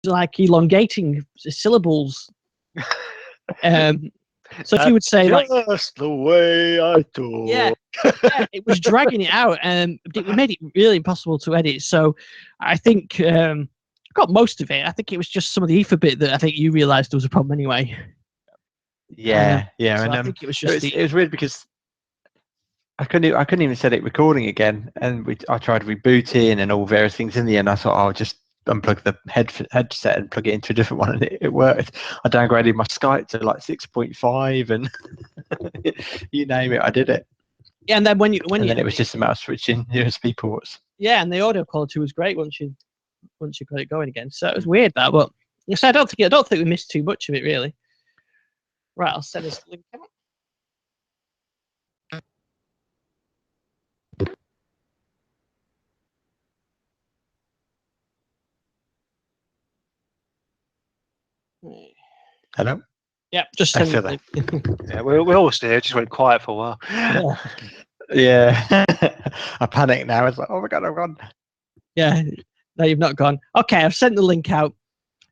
like elongating syllables. So if you would say just like, the way I talk. yeah, it was dragging it out, and it made it really impossible to edit. So I think I got most of it. I think it was just some of the ether bit that I think you realised there was a problem anyway. Yeah. So And I think it was just it was weird because I couldn't even set it recording again, and I tried rebooting and all various things. In the end, I thought I'll just unplug the headset and plug it into a different one, and it worked. I downgraded my Skype to like 6.5, and you name it, I did it. Yeah, and then then it was just a matter of switching USB ports. Yeah, and the audio quality was great once you got it going again. So it was weird that, but so I don't think we missed too much of it really. Right, I'll send this link out. Hello. Yeah, just send the link. Yeah, we're all still here. Just went quiet for a while. Yeah. I panicked now. It's like, oh my god, I'm gone. Yeah, no, you've not gone. Okay, I've sent the link out.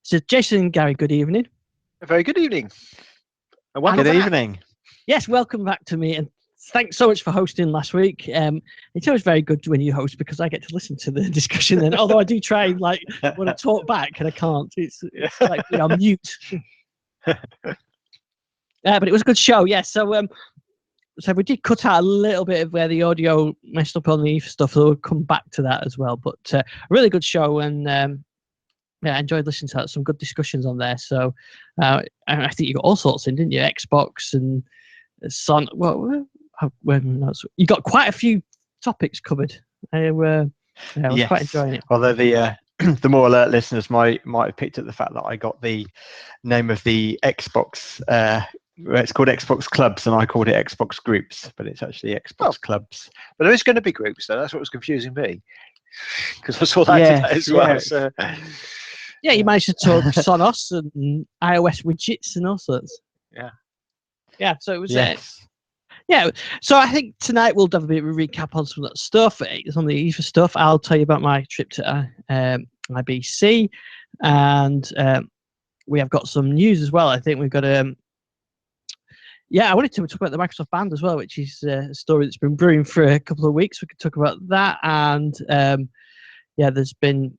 So Jason and Gary, good evening. A very good evening. Good evening. Yes, welcome back to me, and thanks so much for hosting last week. It's always very good when you host because I get to listen to the discussion. Then, although I do try like when I talk back and I can't, it's like I'm mute. But it was a good show. Yeah. So we did cut out a little bit of where the audio messed up on the ether stuff. So we'll come back to that as well. But a really good show, and yeah, I enjoyed listening to that. Some good discussions on there. So I think you got all sorts in, didn't you? Xbox and Son. Well, you got quite a few topics covered. I was quite enjoying it. Although the more alert listeners might have picked up the fact that I got the name of the Xbox. It's called Xbox Clubs, and I called it Xbox Groups, but it's actually Xbox Clubs. But there is going to be groups, though. That's what was confusing me, because I saw that today as well. So. Yeah, you managed to talk Sonos and iOS widgets and all sorts. Yeah. So it was. Yeah, so I think tonight we'll have a bit of a recap on some of that stuff, some of the ether stuff. I'll tell you about my trip to IBC, and we have got some news as well. I think we've got I wanted to talk about the Microsoft Band as well, which is a story that's been brewing for a couple of weeks. We could talk about that, and there's been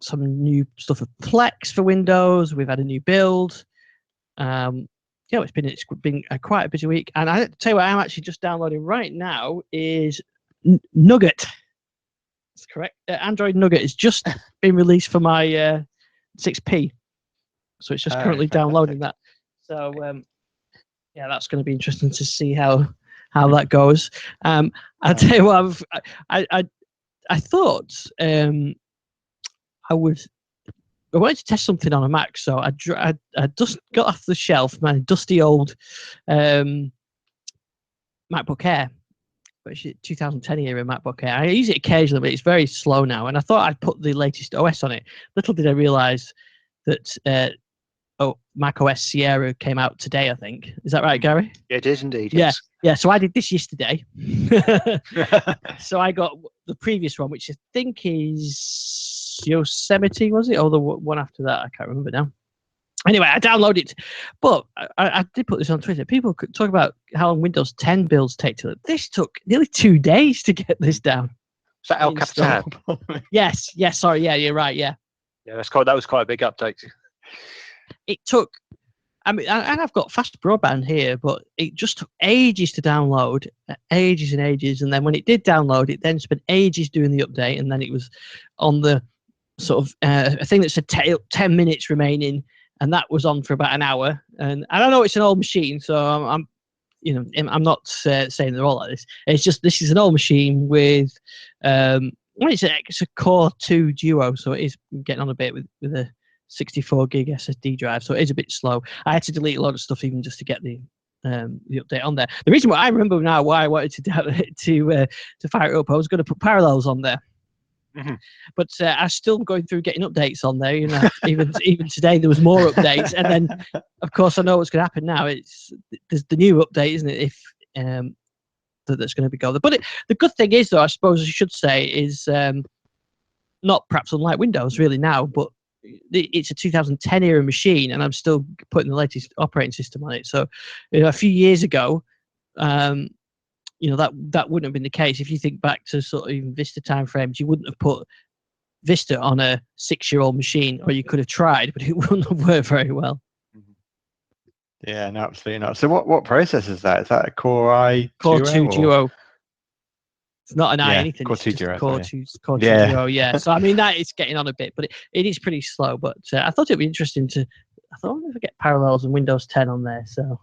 some new stuff with Plex for Windows. We've had a new build. It's been quite a busy week, and I tell you what, I'm actually just downloading right now is Nugget. That's correct. Android Nugget has just been released for my 6P, so it's just currently downloading that. So that's going to be interesting to see how that goes. I'll tell you what, I thought I wanted to test something on a Mac, so I just got off the shelf my dusty old MacBook Air, which is 2010 era MacBook Air. I use it occasionally, but it's very slow now. And I thought I'd put the latest OS on it. Little did I realise that Mac OS Sierra came out today, I think. Is that right, Gary? Yeah, it is indeed. Yeah. Yes. Yeah, so I did this yesterday. So I got the previous one, which I think is Yosemite, was it? Or the one after that? I can't remember now. Anyway, I downloaded it. But I did put this on Twitter. People could talk about how long Windows 10 builds take to... This took nearly 2 days to get this down. Is that El Capitan? Yes, sorry. Yeah, you're right, yeah. Yeah, that was quite a big update. It took... I mean, and I've got fast broadband here, but it just took ages to download, ages and ages. And then when it did download, it then spent ages doing the update. And then it was on the sort of a thing that said 10 minutes remaining. And that was on for about an hour. And I don't know, it's an old machine. So I'm not saying they're all like this. It's just, this is an old machine with, it's a Core 2 Duo. So it is getting on a bit with a 64 gig SSD drive, so it is a bit slow. I had to delete a lot of stuff even just to get the update on there. The reason why I remember now why I wanted to fire it up, I was going to put Parallels on there, but I'm still going through getting updates on there. You know, even today there was more updates, and then of course I know what's going to happen now. There's the new update, isn't it? If that's going to be going there. But the good thing is, though, I suppose I should say, is not perhaps unlike Windows really now, but it's a 2010 era machine, and I'm still putting the latest operating system on it. So, a few years ago, that wouldn't have been the case. If you think back to sort of even Vista timeframes, you wouldn't have put Vista on a 6-year-old machine, or you could have tried, but it wouldn't have worked very well. Yeah, no, absolutely not. So what processor is that? Is that a Core Core 2 Duo? It's not an i anything. Core it's 2 just Duo, Core 2 Duo. Yeah. So I mean that it's getting on a bit, but it is pretty slow. But I thought it'd be interesting to. I thought if I get Parallels and Windows 10 on there, so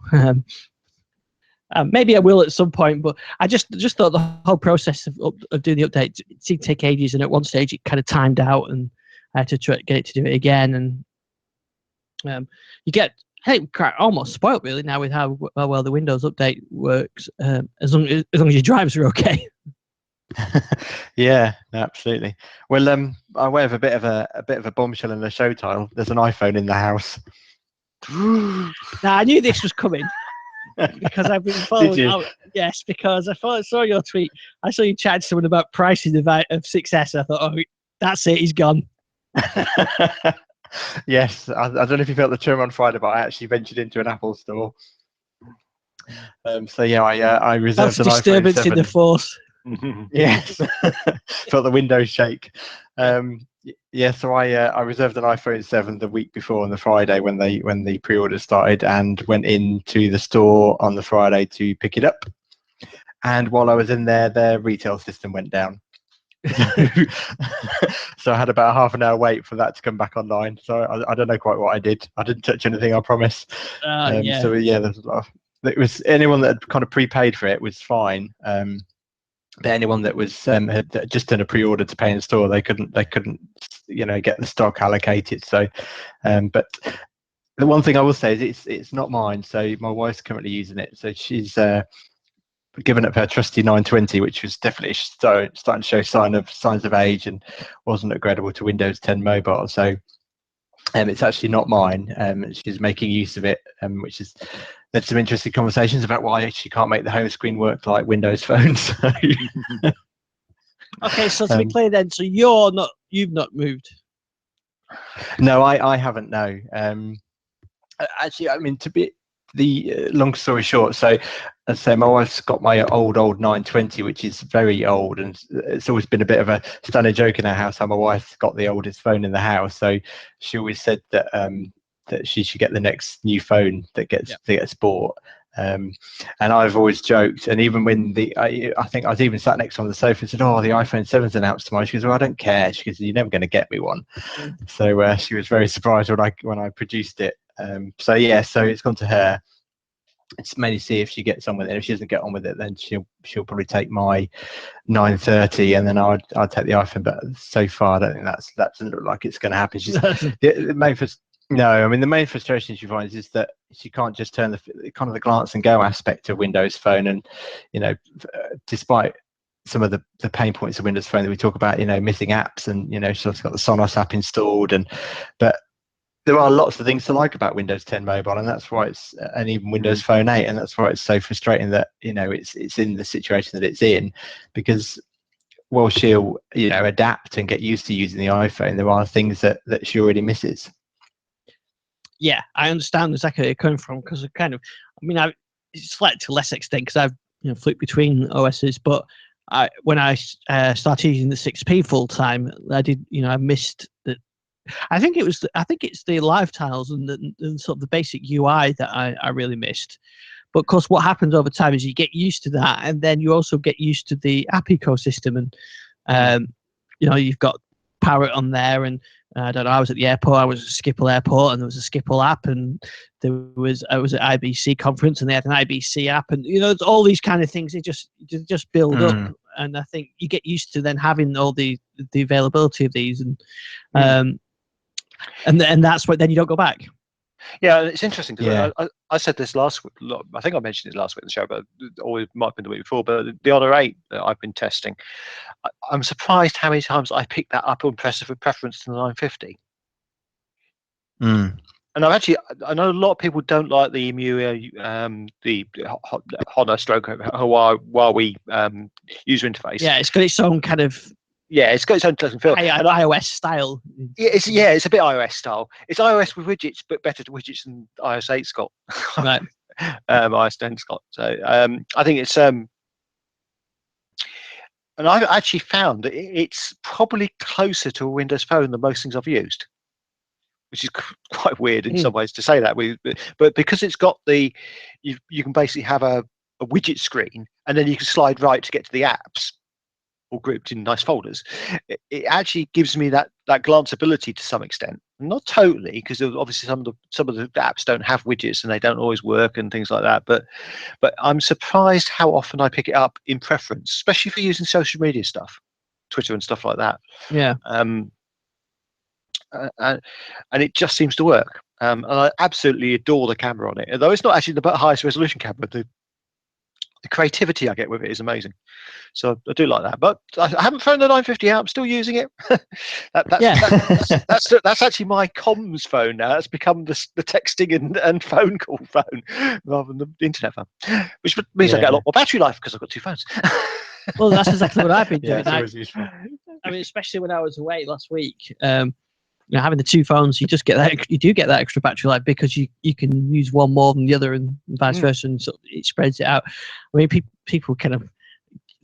maybe I will at some point. But I just thought the whole process of doing the update seemed to take ages, and at one stage it kind of timed out, and I had to try to get it to do it again, and you get. I think almost spoiled really now with how well the Windows update works, as long as your drivers are okay. Yeah, absolutely. Well, I have a bit of a bombshell in the show title. There's an iPhone in the house. Now I knew this was coming because I've been following. Did you? Yes, because I saw your tweet. I saw you chat to someone about pricing of 6S. I thought, oh, that's it. He's gone. Yes, I don't know if you felt the charm on Friday, but I actually ventured into an Apple store. So yeah, I reserved an disturbance iPhone 7. In the force. Yes, felt the windows shake. Yeah, so I reserved an iPhone 7 the week before on the Friday when the pre-order started, and went into the store on the Friday to pick it up. And while I was in there, their retail system went down. So I had about a half an hour wait for that to come back online. So I don't know quite what I did. I didn't touch anything, I promise. Yeah. So yeah, there's a lot of, it was anyone that had kind of prepaid for it was fine. But anyone that was had just done a pre-order to pay in store, they couldn't get the stock allocated. So but the one thing I will say is it's not mine. So my wife's currently using it. So she's given up her trusty 920, which was definitely starting to show signs of age and wasn't upgradable to Windows 10 mobile. So it's actually not mine. She's making use of it, which has led to some interesting conversations about why she can't make the home screen work like Windows phones. Okay, so to be clear then, so you've not moved. No, I haven't. No. Actually, I mean, to be the long story short, so as I say, my wife's got my old 920, which is very old, and it's always been a bit of a standing joke in our house how my wife's got the oldest phone in the house. So she always said that that she should get the next new phone that gets bought. And I've always joked, and even when I think I was even sat next to her on the sofa and said, "Oh, the iPhone 7's announced tomorrow." She goes, "Well, I don't care." She goes, "You're never going to get me one." So she was very surprised when I produced it. So yeah, so it's gone to her. It's mainly see if she gets on with it. If she doesn't get on with it, then she'll probably take my 930, and then I'll take the iPhone. But so far, I don't think that doesn't look like it's going to happen. She's the main the main frustration she finds is that she can't just turn the glance and go aspect of Windows Phone, and despite some of the pain points of Windows Phone that we talk about, missing apps, and she's also got the Sonos app installed, but there are lots of things to like about Windows 10 mobile, and that's why and even Windows Phone 8, and that's why it's so frustrating that it's in the situation that it's in, because while she'll adapt and get used to using the iPhone, there are things that she already misses. Yeah, I understand exactly where you're coming from, because it's slightly to less extent because I've flipped between OSs, but when I started using the 6P full time, I did I missed the. I think it's the live tiles and sort of the basic UI that I really missed. But of course, what happens over time is you get used to that, and then you also get used to the app ecosystem, and you've got Parrot on there, and I don't know. I was at the airport. I was at Schiphol Airport, and there was a Schiphol app, and I was at IBC conference, and they had an IBC app, and it's all these kind of things. They just build up, and I think you get used to then having all the availability of these, and that's what then you don't go back. Yeah, it's interesting because I said this last week. I think I mentioned it last week in the show, but or it might have been the week before. But the Honor 8 that I've been testing, I'm surprised how many times I picked that up on preference to the 950. And I know a lot of people don't like the EMU, the Honor stroke Huawei user interface. Yeah, it's got its own kind of Yeah, it's got its own look and feel. And iOS style. It's a bit iOS style. It's iOS with widgets, but better widgets than iOS 8's got. Right. iOS 10's got. So I think it's and I've actually found that it's probably closer to a Windows Phone than most things I've used, which is quite weird in some ways to say that. But because it's got you can basically have a widget screen, and then you can slide right to get to the apps, all grouped in nice folders. It actually gives me that glanceability to some extent, not totally, because obviously some of the apps don't have widgets and they don't always work and things like that. But I'm surprised how often I pick it up in preference, especially for using social media stuff, Twitter and stuff like that. Yeah. And it just seems to work. And I absolutely adore the camera on it, although it's not actually the highest resolution camera. The creativity I get with it is amazing. So I do like that, but I haven't thrown the 950 out. I'm still using it. That's actually my comms phone now. It's become the texting and phone call phone rather than the internet phone, which means I get a lot more battery life because I've got 2 phones. Well, that's exactly what I've been doing. It's always useful. I mean, especially when I was away last week. Having the 2 phones, you just get that. You do get that extra battery life because you can use one more than the other, and vice versa, and so it spreads it out. I mean, people kind of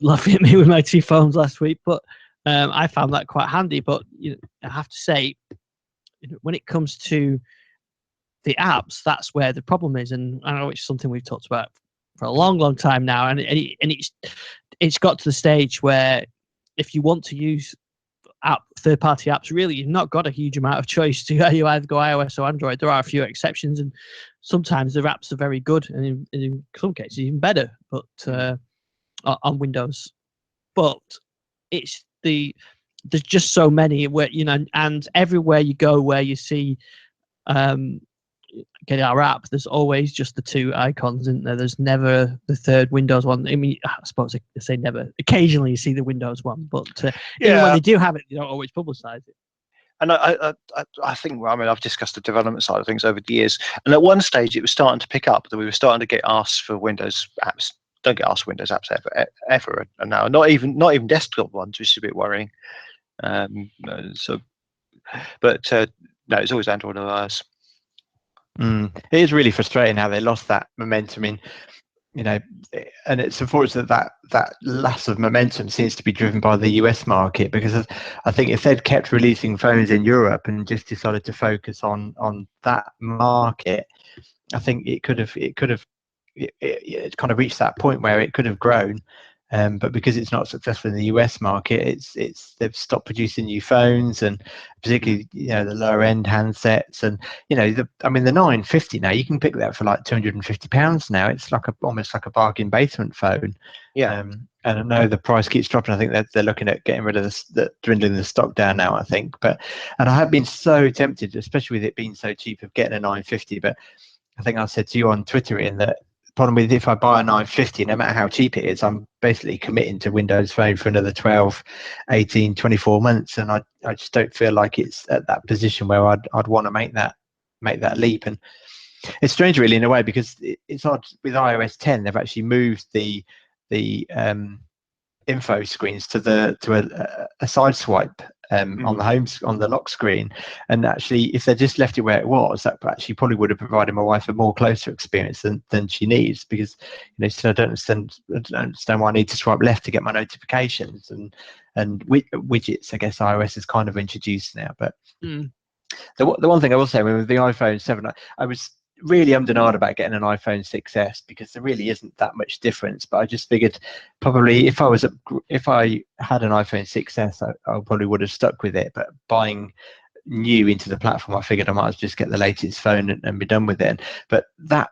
laughing at me with my 2 phones last week, but I found that quite handy. But I have to say, when it comes to the apps, that's where the problem is, and I know it's something we've talked about for a long, long time now, and it's got to the stage where if you want to use third-party apps, really, you've not got a huge amount of choice. You either go iOS or Android. There are a few exceptions, and sometimes the apps are very good, and in some cases even better. But on Windows, but there's just so many where and everywhere you go where you see get our app, there's always just the 2 icons, isn't there? There's never the third Windows one. I mean, I suppose I say never. Occasionally you see the Windows one, but even when they do have it, they don't always publicize it. And I think, well, I mean, I've discussed the development side of things over the years, and at one stage it was starting to pick up that we were starting to get asked for Windows apps. Don't get asked for Windows apps ever, and now not even desktop ones, which is a bit worrying. But no, it's always Android or iOS. It is really frustrating how they lost that momentum in, and it's unfortunate that loss of momentum seems to be driven by the US market, because I think if they'd kept releasing phones in Europe and just decided to focus on that market, I think it kind of reached that point where it could have grown. But because it's not successful in the US market, they've stopped producing new phones, and particularly the lower end handsets, and the 950 now you can pick that for like £250 now. It's like almost like a bargain basement phone. Yeah. And I know the price keeps dropping. I think they're looking at getting rid of dwindling the stock down now, I think. And I have been so tempted, especially with it being so cheap, of getting a 950. But I think I said to you on Twitter, Ian, that problem with if I buy a 950, no matter how cheap it is, I'm basically committing to Windows Phone for another 12, 18, 24 months, and I just don't feel like it's at that position where I'd want to make that leap. And it's strange, really, in a way, because it's odd with iOS 10. They've actually moved the info screens to a side swipe on the lock screen, and actually if they just left it where it was, that actually probably would have provided my wife a more closer experience than she needs, because I don't understand why I need to swipe left to get my notifications and widgets. I guess iOS is kind of introduced now, but the one thing I will say, with the iPhone 7, I was really undenied about getting an iPhone 6s, because there really isn't that much difference. But I just figured probably if I had an iPhone 6s, I probably would have stuck with it. But buying new into the platform, I figured I might as well just get the latest phone and be done with it. But that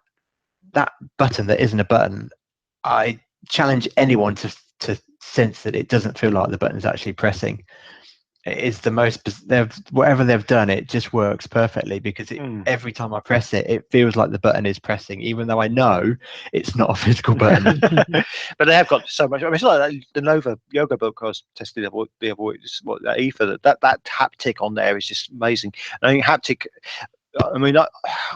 button that isn't a button, I challenge anyone to sense that it doesn't feel like the button's actually pressing. It is the most, whatever they've done, it just works perfectly, because every time I press it, it feels like the button is pressing, even though I know it's not a physical button. But they have got so much. I mean, it's like the Nova yoga book I was testing the other week, that EFA, that haptic on there is just amazing. And I think haptic, I mean, I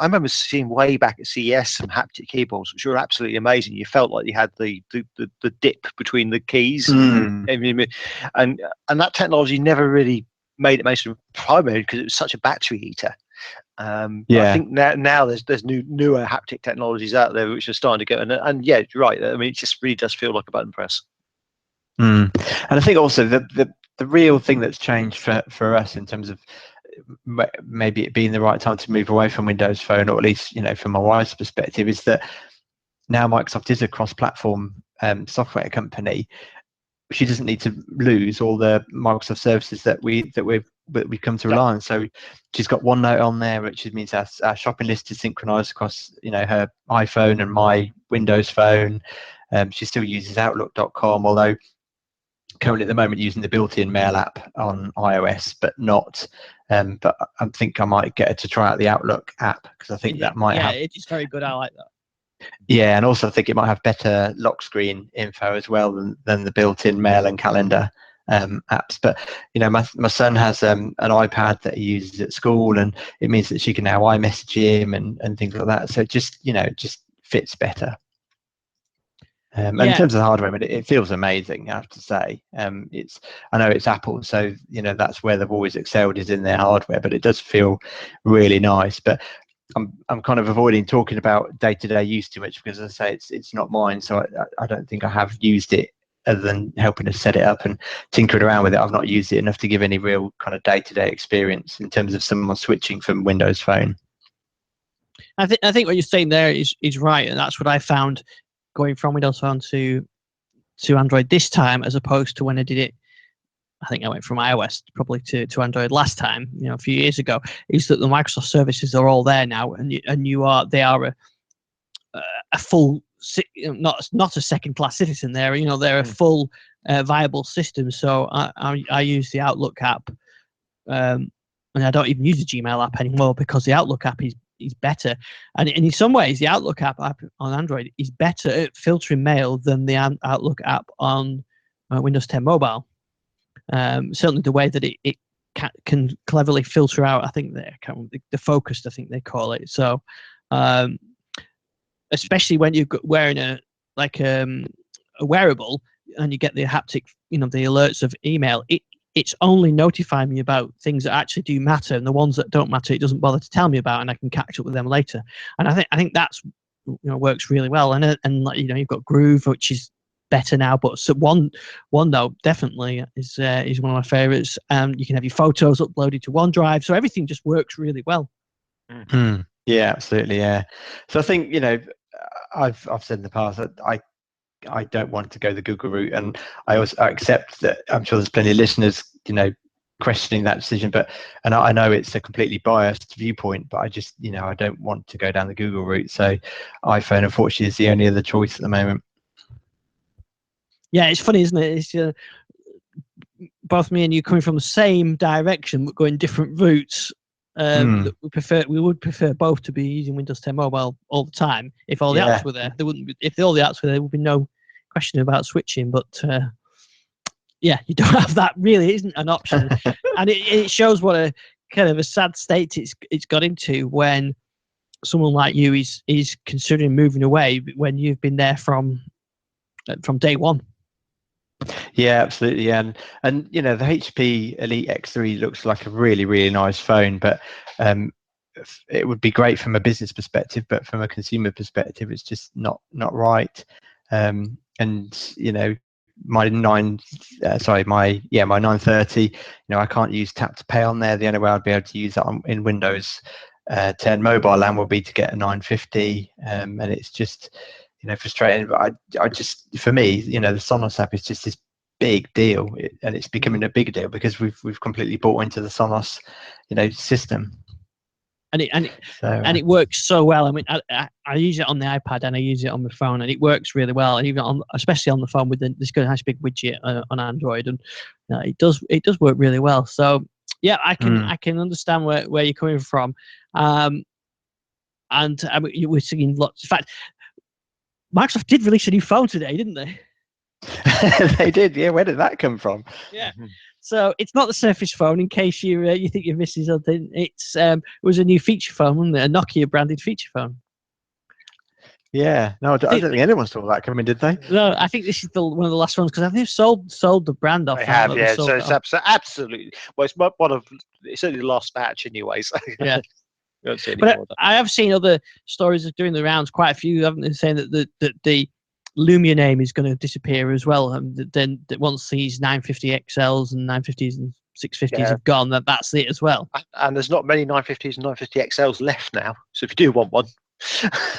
remember seeing way back at CES some haptic keyboards, which were absolutely amazing. You felt like you had the dip between the keys, and that technology never really made it mainstream, primarily because it was such a battery eater. I think now there's newer haptic technologies out there which are starting to go, and yeah, you're right. I mean, it just really does feel like a button press. And I think also the real thing that's changed for us in terms of maybe it being the right time to move away from Windows Phone, or at least, you know, from my wife's perspective, is that now Microsoft is a cross-platform software company. She doesn't need to lose all the Microsoft services that we've come to rely on. So she's got OneNote on there, which means our shopping list is synchronized across, you know, her iPhone and my Windows Phone. She still uses Outlook.com, although currently at the moment using the built-in mail app on iOS, but not. But I think I might get her to try out the Outlook app, because I think that might have. Yeah, it's very good. I like that. Yeah, and also I think it might have better lock screen info as well than the built-in mail and calendar apps. But you know, my son has an iPad that he uses at school, and it means that she can now iMessage him and things like that. So it just, you know, just fits better. And in terms of the hardware, I mean, it feels amazing, I have to say. I know it's Apple, so you know that's where they've always excelled, is in their hardware, but it does feel really nice. But I'm kind of avoiding talking about day-to-day use too much, because as I say, it's not mine, so I don't think I have used it other than helping us set it up and tinkering around with it. I've not used it enough to give any real kind of day-to-day experience in terms of someone switching from Windows Phone. I think what you're saying there is right, and that's what I found going from Windows Phone to Android this time, as opposed to when I did it. I think I went from iOS probably to Android last time, you know, a few years ago. Is that the Microsoft services are all there now, and they are a full, not a second class citizen. They're, you know, they're a full viable system. So I use the Outlook app, and I don't even use the Gmail app anymore, because the Outlook app is better. And in some ways, the Outlook app on Android is better at filtering mail than the Outlook app on Windows 10 Mobile. Certainly the way that it can cleverly filter out, I think the focused, I think they call it. So especially when you're wearing a wearable and you get the haptic, you know, the alerts of email, it's only notifying me about things that actually do matter, and the ones that don't matter, it doesn't bother to tell me about, and I can catch up with them later. And I think that's, you know, works really well. And you know, you've got Groove, which is better now, but so OneNote definitely is one of my favorites. You can have your photos uploaded to OneDrive, so everything just works really well. Yeah, absolutely. Yeah. So I think, you know, I've said in the past that I don't want to go the Google route, and I accept that I'm sure there's plenty of listeners, you know, questioning that decision, and I know it's a completely biased viewpoint, but I just, you know, I don't want to go down the Google route. So iPhone, unfortunately, is the only other choice at the moment. Yeah, it's funny, isn't it? It's both me and you coming from the same direction, but going different routes. We would prefer both to be using Windows 10 Mobile all the time. If all the apps were there, if all the apps were there, there would be no question about switching. But yeah, you don't have that. Really isn't an option. And it shows what a kind of a sad state it's got into when someone like you is considering moving away when you've been there from day one. Yeah, absolutely. And you know, the HP Elite X3 looks like a really, really nice phone, but it would be great from a business perspective, but from a consumer perspective, it's just not right. And you know, my 930, you know, I can't use tap to pay on there. The only way I'd be able to use that in Windows 10 mobile land would be to get a 950, and it's just, you know, frustrating. But I just, for me, you know, the Sonos app is just this big deal, and it's becoming a big deal because we've completely bought into the Sonos, you know, system. And it works so well. I mean, I use it on the iPad and I use it on my phone, and it works really well. And even especially on the phone with this nice big widget on Android, and it does work really well. So yeah, I can understand where you're coming from. And I mean, we're seeing lots. In fact, Microsoft did release a new phone today, didn't they? They did. Yeah. Where did that come from? Yeah. So it's not the Surface phone. In case you think you're missing something, it was a new feature phone, wasn't it? A Nokia branded feature phone. Yeah, no, I don't think anyone saw that coming, did they? No, I think this is one of the last ones because I think they've sold the brand off. They have, yeah. So it's absolutely. Well, it's one of. It's only the last batch, anyways. Yeah. You don't see any But more of that. I have seen other stories of doing the rounds. Quite a few, haven't they, saying that the Lumia name is going to disappear as well. Then once these 950 XLs and 950s and 650s have gone, that's it as well. And there's not many 950s and 950 XLs left now. So if you do want one,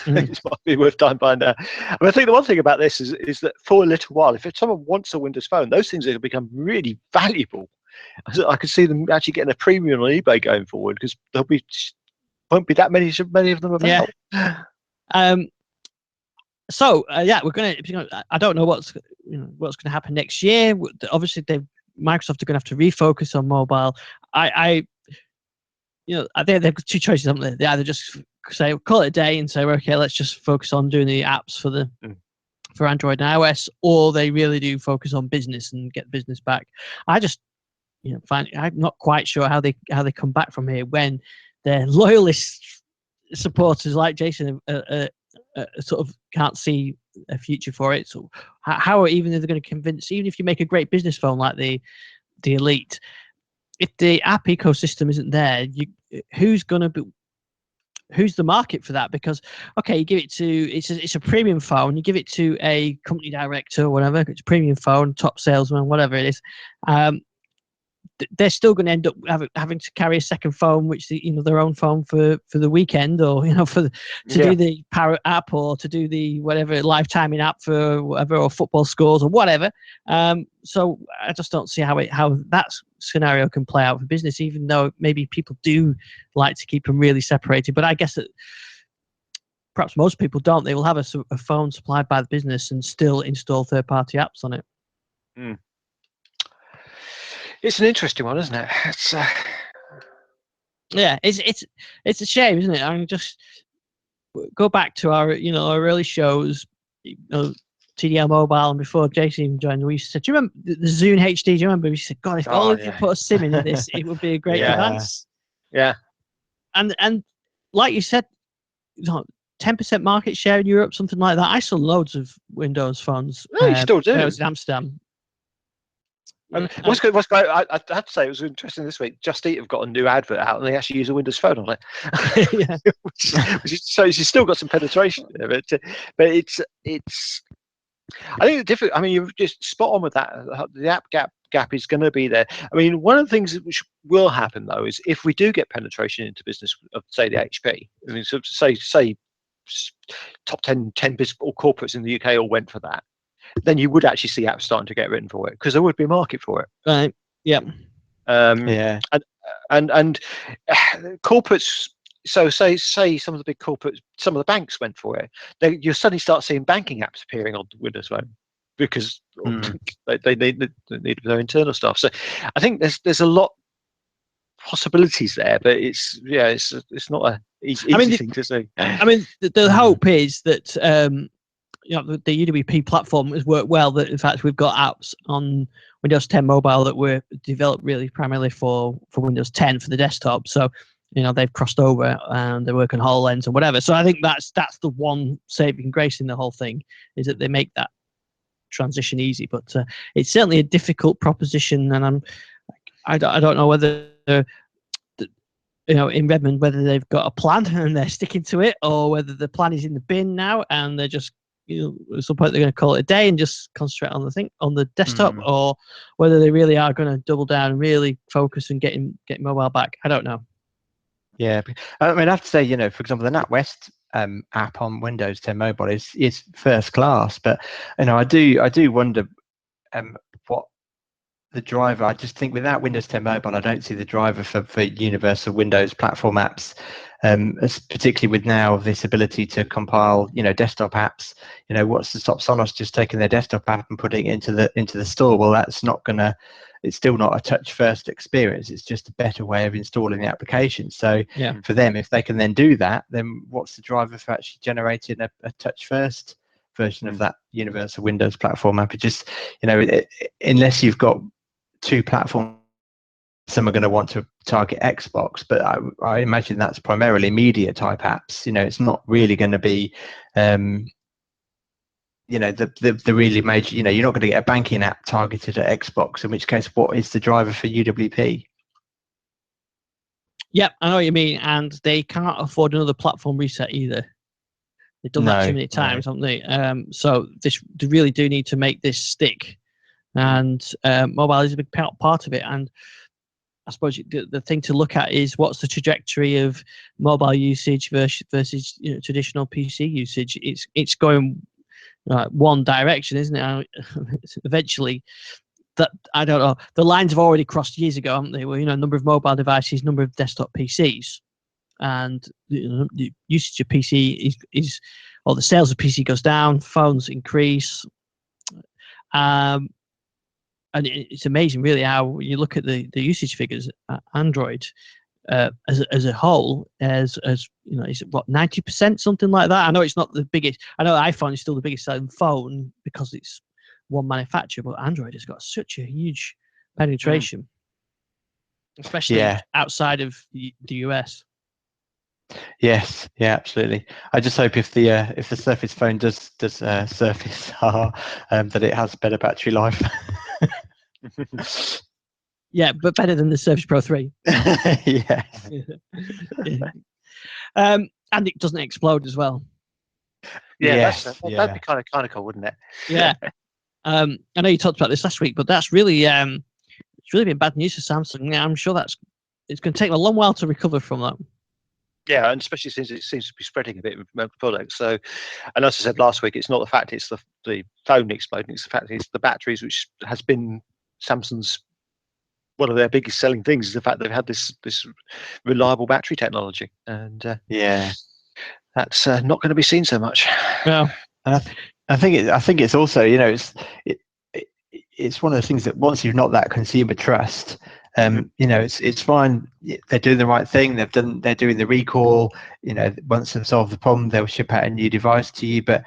it might be worth time buying now. I think the one thing about this is that for a little while, if someone wants a Windows phone, those things are going to become really valuable. I could see them actually getting a premium on eBay going forward because won't be that many of them about. Yeah. So we're gonna. I don't know what's going to happen next year. Obviously, Microsoft are going to have to refocus on mobile. They've got two choices, haven't they? They either just say call it a day and say, okay, let's just focus on doing the apps for Android and iOS, or they really do focus on business and get business back. I just I'm not quite sure how they come back from here when their loyalist supporters like Jason sort of can't see a future for it. So how even are they going to convince? Even if you make a great business phone like the Elite, if the app ecosystem isn't there, who's the market for that? Because okay, you give it to it's a premium phone. You give it to a company director or whatever. It's a premium phone, top salesman, whatever it is. They're still going to end up having to carry a second phone, which their own phone for the weekend, or to do the Parrot app, or to do the whatever live timing app for whatever, or football scores or whatever. So I just don't see how that scenario can play out for business, even though maybe people do like to keep them really separated. But I guess that perhaps most people don't. They will have a phone supplied by the business and still install third-party apps on it. Mm. It's an interesting one, isn't it? It's yeah, it's a shame, isn't it? I mean, just go back to our our early shows, TDL Mobile, and before Jason even joined, we said, do you remember the Zune HD? Do you remember? We said, God, if only you put a SIM in this, it would be a great advance. Yeah. And like you said, 10% market share in Europe, something like that. I saw loads of Windows phones. No, you still do. When I was in Amsterdam. What's great, I have to say, it was interesting this week. Just Eat have got a new advert out, and they actually use a Windows phone on it. So you've still got some penetration there, but it's. I think the different. I mean, you're just spot on with that. The app gap is going to be there. I mean, one of the things which will happen though is if we do get penetration into business of say the HP. I mean, so say top 10 business or corporates in the UK all went for that. Then you would actually see apps starting to get written for it because there would be a market for it. Right. Yeah. And corporates. So say some of the big corporates, some of the banks went for it. You suddenly start seeing banking apps appearing on Windows Phone because they need their internal stuff. So I think there's a lot of possibilities there, but it's not a easy thing to see. I mean, the hope is that the UWP platform has worked well. That in fact we've got apps on Windows 10 Mobile that were developed really primarily for Windows 10 for the desktop. So they've crossed over and they work on HoloLens and whatever. So I think that's the one saving grace in the whole thing, is that they make that transition easy. But it's certainly a difficult proposition, and I don't know whether in Redmond whether they've got a plan and they're sticking to it, or whether the plan is in the bin now and they're just at some point they're going to call it a day and just concentrate on the desktop, or whether they really are going to double down and really focus on getting mobile back. I don't know. Yeah, I mean, I have to say, for example, the NatWest app on Windows 10 Mobile is first class, but I do wonder what the driver. I just think without Windows 10 Mobile, I don't see the driver for universal Windows platform apps, particularly with now this ability to compile desktop apps. What's to stop Sonos just taking their desktop app and putting it into the store? Well, that's not gonna. It's still not a touch first experience. It's just a better way of installing the application. So for them, if they can then do that, then what's the driver for actually generating a touch first version of that universal Windows platform app? It just, unless you've got two platforms. Some are going to want to target Xbox, but I imagine that's primarily media type apps. It's not really going to be, the really major. You're not going to get a banking app targeted at Xbox. In which case, what is the driver for UWP? Yep, I know what you mean, and they can't afford another platform reset either. They've done that too many times, haven't they? So they really do need to make this stick, and mobile is a big part of it. And I suppose the thing to look at is what's the trajectory of mobile usage versus traditional PC usage. It's going one direction, isn't it? Eventually, that I don't know. The lines have already crossed years ago, haven't they? Well, number of mobile devices, number of desktop PCs, and the usage of PC is or the sales of PC goes down, phones increase. And it's amazing, really, how you look at the usage figures. Android, as a whole, as is it what 90%, something like that? I know it's not the biggest. I know iPhone is still the biggest selling phone because it's one manufacturer, but Android has got such a huge penetration, especially outside of the US. Yes, yeah, absolutely. I just hope if the Surface phone does surface that it has better battery life. Yeah, but better than the Surface Pro 3. Yes. And it doesn't explode as well. Yeah, yes, that'd be kind of cool, wouldn't it? Yeah. I know you talked about this last week, but that's really it's really been bad news for Samsung. Yeah, I'm sure it's going to take them a long while to recover from that. Yeah, and especially since it seems to be spreading a bit with products. So, and as I said last week, it's not the fact it's the phone exploding; it's the fact it's the batteries, which has been Samsung's one of their biggest selling things. Is the fact they've had this reliable battery technology, and that's not going to be seen so much. Well, I think it's also it's one of the things that once you've not that consumer trust, it's fine. They're doing the right thing. They're doing the recall. Once they've solved the problem, they'll ship out a new device to you. But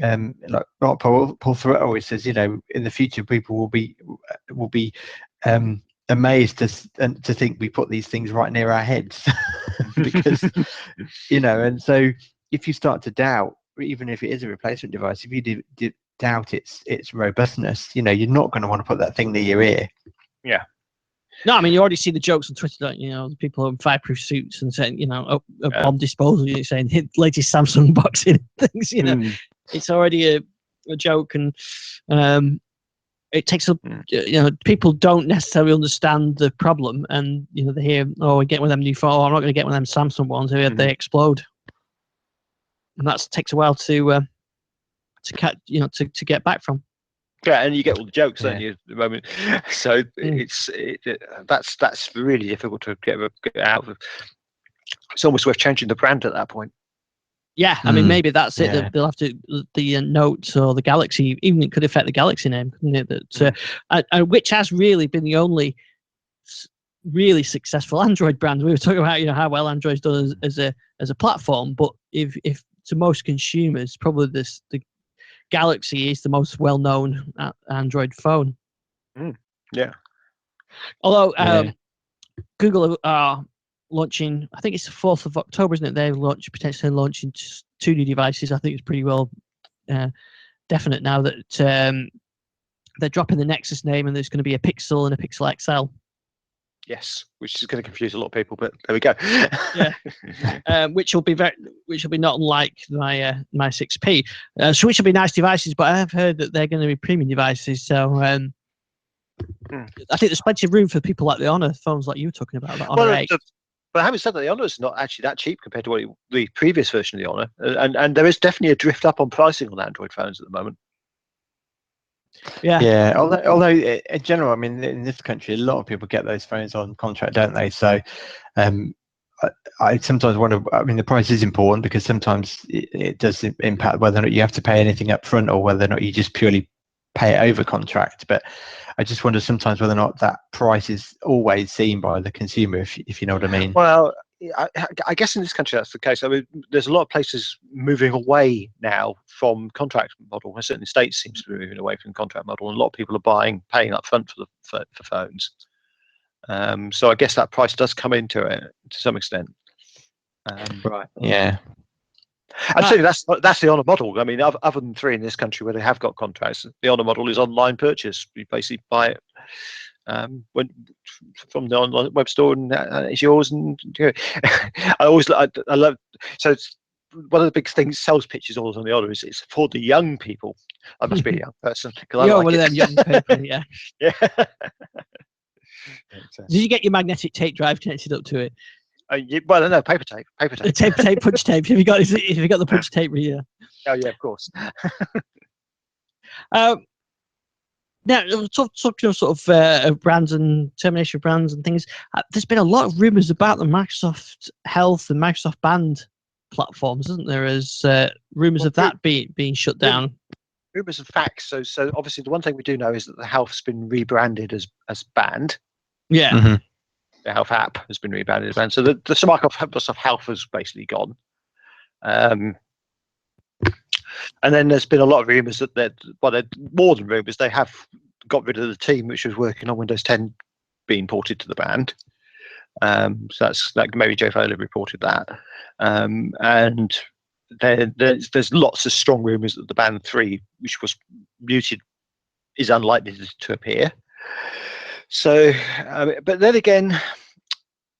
like Paul Thurrott always says, in the future, people will be amazed to think we put these things right near our heads because and so if you start to doubt, even if it is a replacement device, if you doubt its robustness, you're not going to want to put that thing near your ear. Yeah. No, I mean, you already see the jokes on Twitter, don't you? The people in fireproof suits and saying, bomb disposal, you're saying hit latest Samsung boxing things, It's already a joke, and it takes people don't necessarily understand the problem, and they hear, oh, we get one of them new phone, I'm not going to get one of them Samsung ones, they explode, and that takes a while to get back from. Yeah, and you get all the jokes, don't you, at the moment? So that's really difficult to get out of. It's almost worth changing the brand at that point. Yeah, I mean, maybe that's it. Yeah. They'll have to the Note or the Galaxy. Even it could affect the Galaxy name, couldn't it? That which has really been the only really successful Android brand. We were talking about how well Android's done as a platform, but if to most consumers, probably the Galaxy is the most well-known Android phone. Yeah. Although Google are launching, I think it's the 4th of October, isn't it? They're potentially launching 2 new devices. I think it's pretty well definite now that they're dropping the Nexus name, and there's going to be a Pixel and a Pixel XL. Yes, which is going to confuse a lot of people, but there we go. Yeah, which will be not unlike my 6P. So which will be nice devices, but I have heard that they're going to be premium devices. So I think there's plenty of room for people like the Honor phones, like you were talking about. That Honor 8. But having said that, the Honor is not actually that cheap compared to the previous version of the Honor, and there is definitely a drift up on pricing on Android phones at the moment. Yeah. Although in general, I mean, in this country, a lot of people get those phones on contract, don't they? So, I sometimes wonder. I mean, the price is important because sometimes it does impact whether or not you have to pay anything up front or whether or not you just purely pay it over contract. But I just wonder sometimes whether or not that price is always seen by the consumer, if you know what I mean. Well, I guess in this country that's the case. I mean, there's a lot of places moving away now from contract model. Certainly, the States seems to be moving away from contract model, and a lot of people are paying up front for phones. So I guess that price does come into it to some extent. Right. Yeah. And certainly that's the Honor model. I mean, other than 3 in this country where they have got contracts, the Honor model is online purchase. You basically buy it from the online web store, and it's yours. And I love. So it's one of the big things. Sales pitches always on the Honor is it's for the young people. I must be a young person because You're one of them young people, yeah. Yeah. Did you get your magnetic tape drive connected up to it? Well, no, paper tape. The tape, punch tape. Have you got the punch tape reader? Oh yeah, of course. Now, talking of sort of brands and termination of brands and things, there's been a lot of rumors about the Microsoft Health and Microsoft Band platforms, isn't there? As rumors of that being shut down. Rumors and facts. So obviously, the one thing we do know is that the Health's been rebranded as Band. Yeah. Mm-hmm. The Health app has been rebranded as Band. So the Microsoft Health has basically gone. And then there's been a lot of rumours that they're more than rumours. They have got rid of the team which was working on Windows 10 being ported to the Band. So that's like Mary Jo Fowler reported that. And there's lots of strong rumours that the Band 3, which was muted, is unlikely to appear. So, but then again,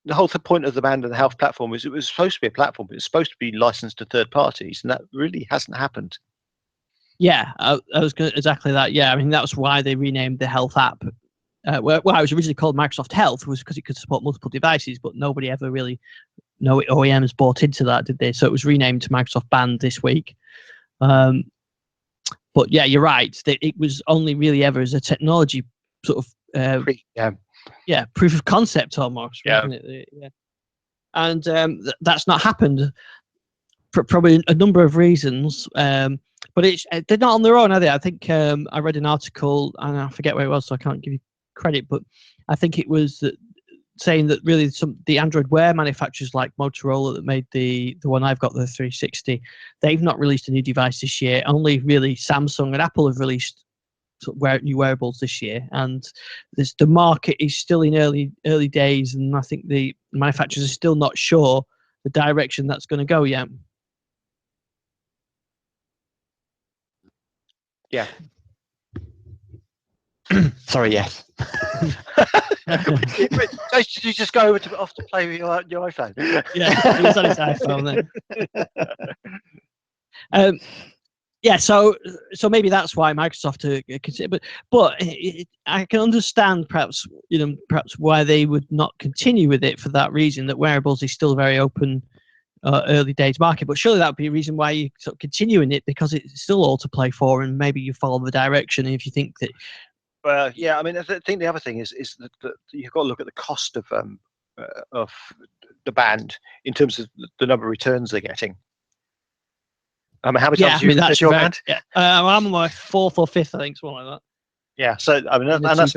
the whole point of the Band and the Health platform is it was supposed to be a platform, but it's supposed to be licensed to third parties, and that really hasn't happened. Yeah, I was going exactly that. Yeah, I mean that's why they renamed the Health app. Well, it was originally called Microsoft Health, was because it could support multiple devices, but nobody ever really, no OEMs bought into that, did they? So it was renamed to Microsoft Band this week. But yeah, you're right. It was only really ever as a technology sort of proof of concept almost, wasn't it? Yeah. And that's not happened for probably a number of reasons. But they're not on their own, are they? I think I read an article, and I forget where it was, so I can't give you credit, but I think it was saying that really the Android Wear manufacturers like Motorola that made the one I've got, the 360, they've not released a new device this year. Only really Samsung and Apple have released new wearables this year, and the market is still in early days, and I think the manufacturers are still not sure the direction that's going to go yet. Yeah. Sorry, yes. Did you just go off to play with your iPhone? Yeah, he was on his iPhone then. Yeah, so maybe that's why Microsoft consider, but I can understand perhaps why they would not continue with it for that reason, that wearables is still a very open early days market. But surely that would be a reason why you sort of continue in it, because it's still all to play for, and maybe you follow the direction. And if you think that, well, yeah, I mean, I think the other thing is that you've got to look at the cost of the Band in terms of the number of returns they're getting. How many times do you return your Band? Yeah, I'm on my 4th or 5th, I think, something like that. Yeah, so I mean, and that's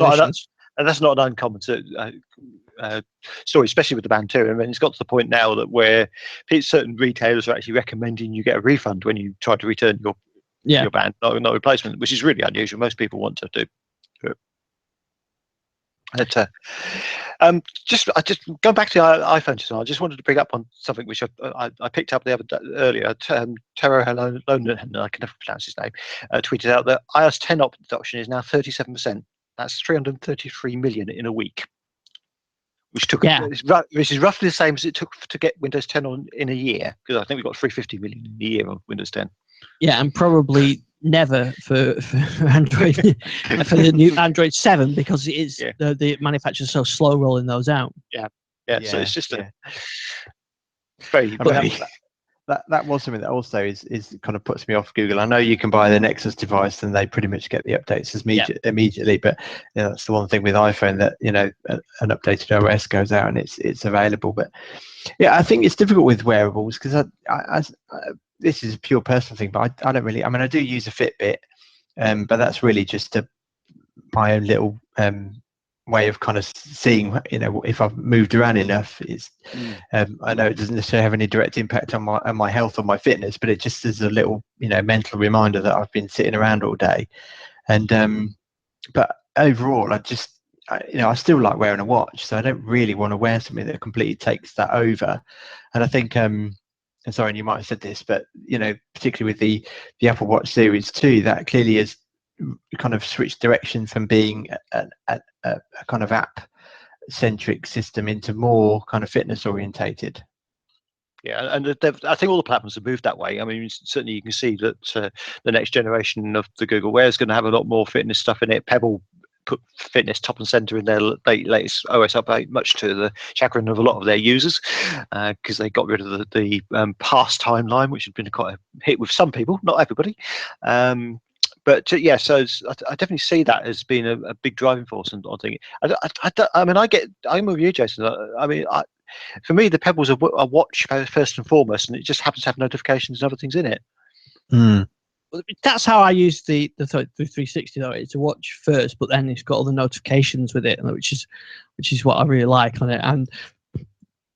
not an uncommon story, especially with the Band 2. I mean, it's got to the point now that where certain retailers are actually recommending you get a refund when you try to return your Band, not replacement, which is really unusual. Most people want to do. Just going back to iPhone just now, I just wanted to bring up on something which I picked up earlier. Tero Helone, I can never pronounce his name, tweeted out that iOS 10 adoption is now 37%. That's 333 million in a week, which is roughly the same as it took to get Windows 10 on in a year, because I think we got 350 million in a year on Windows 10. Yeah, and probably never for Android for the new Android 7, because it is the manufacturer's so slow rolling those out. Yeah. So it's just very. That was something that also is kind of puts me off Google. I know you can buy the Nexus device and they pretty much get the updates immediately, but that's the one thing with iPhone, that an updated OS goes out and it's available. But yeah, I think it's difficult with wearables, because I this is a pure personal thing, but I don't really. I mean, I do use a Fitbit, but that's really just my own little way of kind of seeing, if I've moved around enough. Is I know it doesn't necessarily have any direct impact on my health or my fitness, but it just is a little mental reminder that I've been sitting around all day. And but overall, I still like wearing a watch, so I don't really want to wear something that completely takes that over. And I think and sorry, and you might have said this, but particularly with the Apple Watch Series 2, that clearly has kind of switched direction from being a kind of app centric system into more kind of fitness orientated. Yeah, and I think all the platforms have moved that way. I mean, certainly you can see that the next generation of the Google Wear is going to have a lot more fitness stuff in it. Pebble put fitness top and center in their latest OS update, much to the chagrin of a lot of their users, because they got rid of the past timeline, which had been quite a hit with some people, not everybody. But yeah, so I definitely see that as being a big driving force. And I think, I'm with you, Jason. For me, the Pebble's a watch first and foremost, and it just happens to have notifications and other things in it. Well, that's how I use the 360 though. It's a watch first, but then it's got all the notifications with it, which is what I really like on it. And